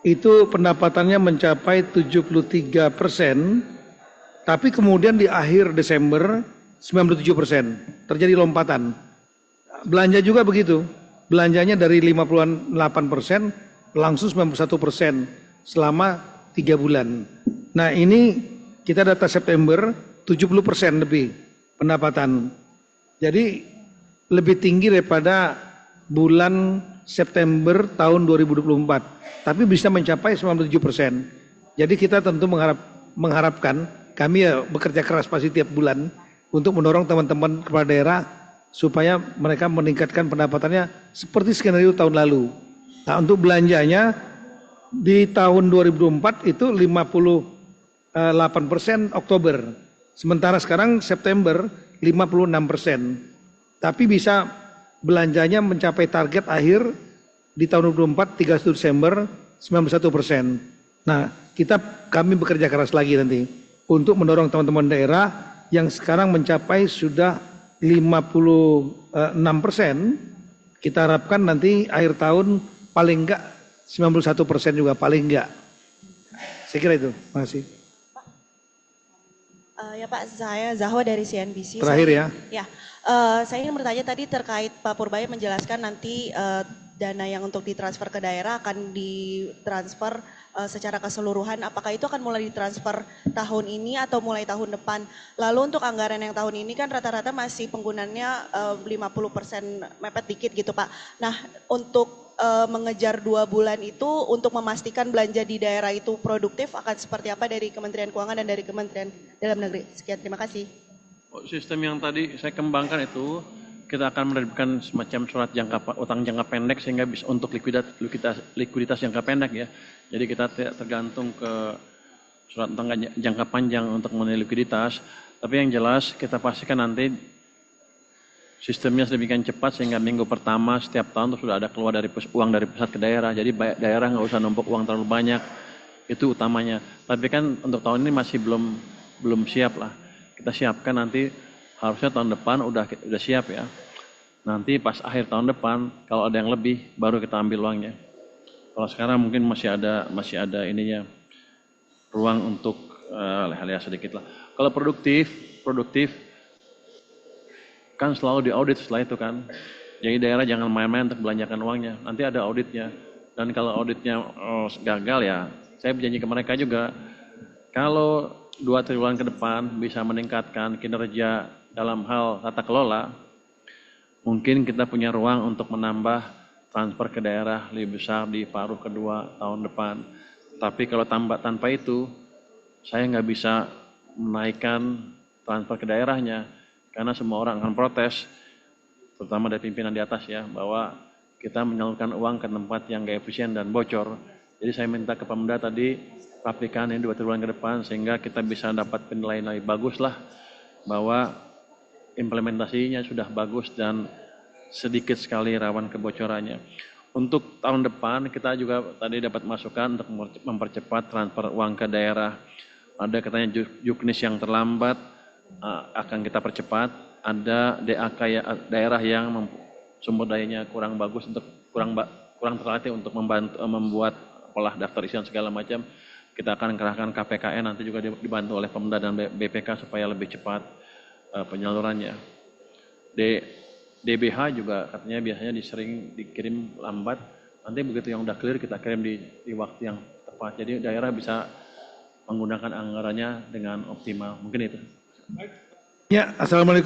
itu pendapatannya mencapai 73%, tapi kemudian di akhir Desember 97%, terjadi lompatan. Belanja juga begitu, belanjanya dari 58% langsung 91% selama 3 bulan. Nah ini kita data September 70% lebih pendapatan. Jadi lebih tinggi daripada bulan September tahun 2024, tapi bisa mencapai 97%. Jadi kita tentu mengharapkan, kami ya bekerja keras pasti tiap bulan untuk mendorong teman-teman kepala daerah supaya mereka meningkatkan pendapatannya seperti skenario tahun lalu. Nah untuk belanjanya di tahun 2024 itu 58% Oktober, sementara sekarang September 56%, tapi bisa belanjanya mencapai target akhir di tahun 2024 31 Desember 91%. Nah, kami bekerja keras lagi nanti untuk mendorong teman-teman daerah yang sekarang mencapai sudah 56%. Kita harapkan nanti akhir tahun paling enggak 91% juga, paling enggak. Saya kira itu. Terima kasih. Ya Pak, saya Zahwa dari CNBC. Terakhir ya. Ya, saya ingin bertanya tadi terkait Pak Purbaya menjelaskan nanti dana yang untuk ditransfer ke daerah akan ditransfer secara keseluruhan. Apakah itu akan mulai ditransfer tahun ini atau mulai tahun depan? Lalu untuk anggaran yang tahun ini kan rata-rata masih penggunaannya 50% mepet dikit gitu Pak. Nah untuk mengejar 2 bulan itu untuk memastikan belanja di daerah itu produktif akan seperti apa dari Kementerian Keuangan dan dari Kementerian Dalam Negeri? Sekian, terima kasih. Sistem yang tadi saya kembangkan itu, kita akan menerbitkan semacam surat utang jangka pendek sehingga bisa untuk likuiditas jangka pendek ya. Jadi kita tidak tergantung ke surat utang jangka panjang untuk mengenai likuiditas. Tapi yang jelas kita pastikan nanti sistemnya sedemikian cepat sehingga minggu pertama setiap tahun itu sudah ada keluar dari uang dari pusat ke daerah. Jadi daerah nggak usah numpuk uang terlalu banyak, itu utamanya. Tapi kan untuk tahun ini masih belum siap lah. Kita siapkan nanti, harusnya tahun depan udah siap ya. Nanti pas akhir tahun depan kalau ada yang lebih baru kita ambil uangnya. Kalau sekarang mungkin masih ada ininya ruang untuk leha-leha sedikit lah. Kalau produktif kan selalu diaudit setelah itu kan. Jadi daerah jangan main-main untuk belanjakan uangnya, nanti ada auditnya. Dan kalau auditnya gagal ya, saya berjanji ke mereka juga, kalau 2 triwulan ke depan bisa meningkatkan kinerja dalam hal tata kelola, mungkin kita punya ruang untuk menambah transfer ke daerah lebih besar di paruh kedua tahun depan. Tapi kalau tanpa itu, saya nggak bisa menaikkan transfer ke daerahnya, karena semua orang akan protes, terutama dari pimpinan di atas ya, bahwa kita menyalurkan uang ke tempat yang nggak efisien dan bocor. Jadi saya minta ke Pemda tadi, rapikan ini 2 triwulan ke depan, sehingga kita bisa dapat penilaian lebih bagus lah, bahwa implementasinya sudah bagus dan sedikit sekali rawan kebocorannya. Untuk tahun depan kita juga tadi dapat masukan untuk mempercepat transfer uang ke daerah. Ada katanya juknis yang terlambat, akan kita percepat. Ada DAK daerah yang sumber dayanya kurang bagus, untuk kurang terlatih untuk membuat pola daftar isian segala macam. Kita akan kerahkan KPKN nanti juga dibantu oleh Pemda dan BPK supaya lebih cepat penyalurannya. DBH juga katanya biasanya sering dikirim lambat, nanti begitu yang udah clear kita kirim di waktu yang tepat. Jadi daerah bisa menggunakan anggarannya dengan optimal. Mungkin itu. Ya, assalamualaikum.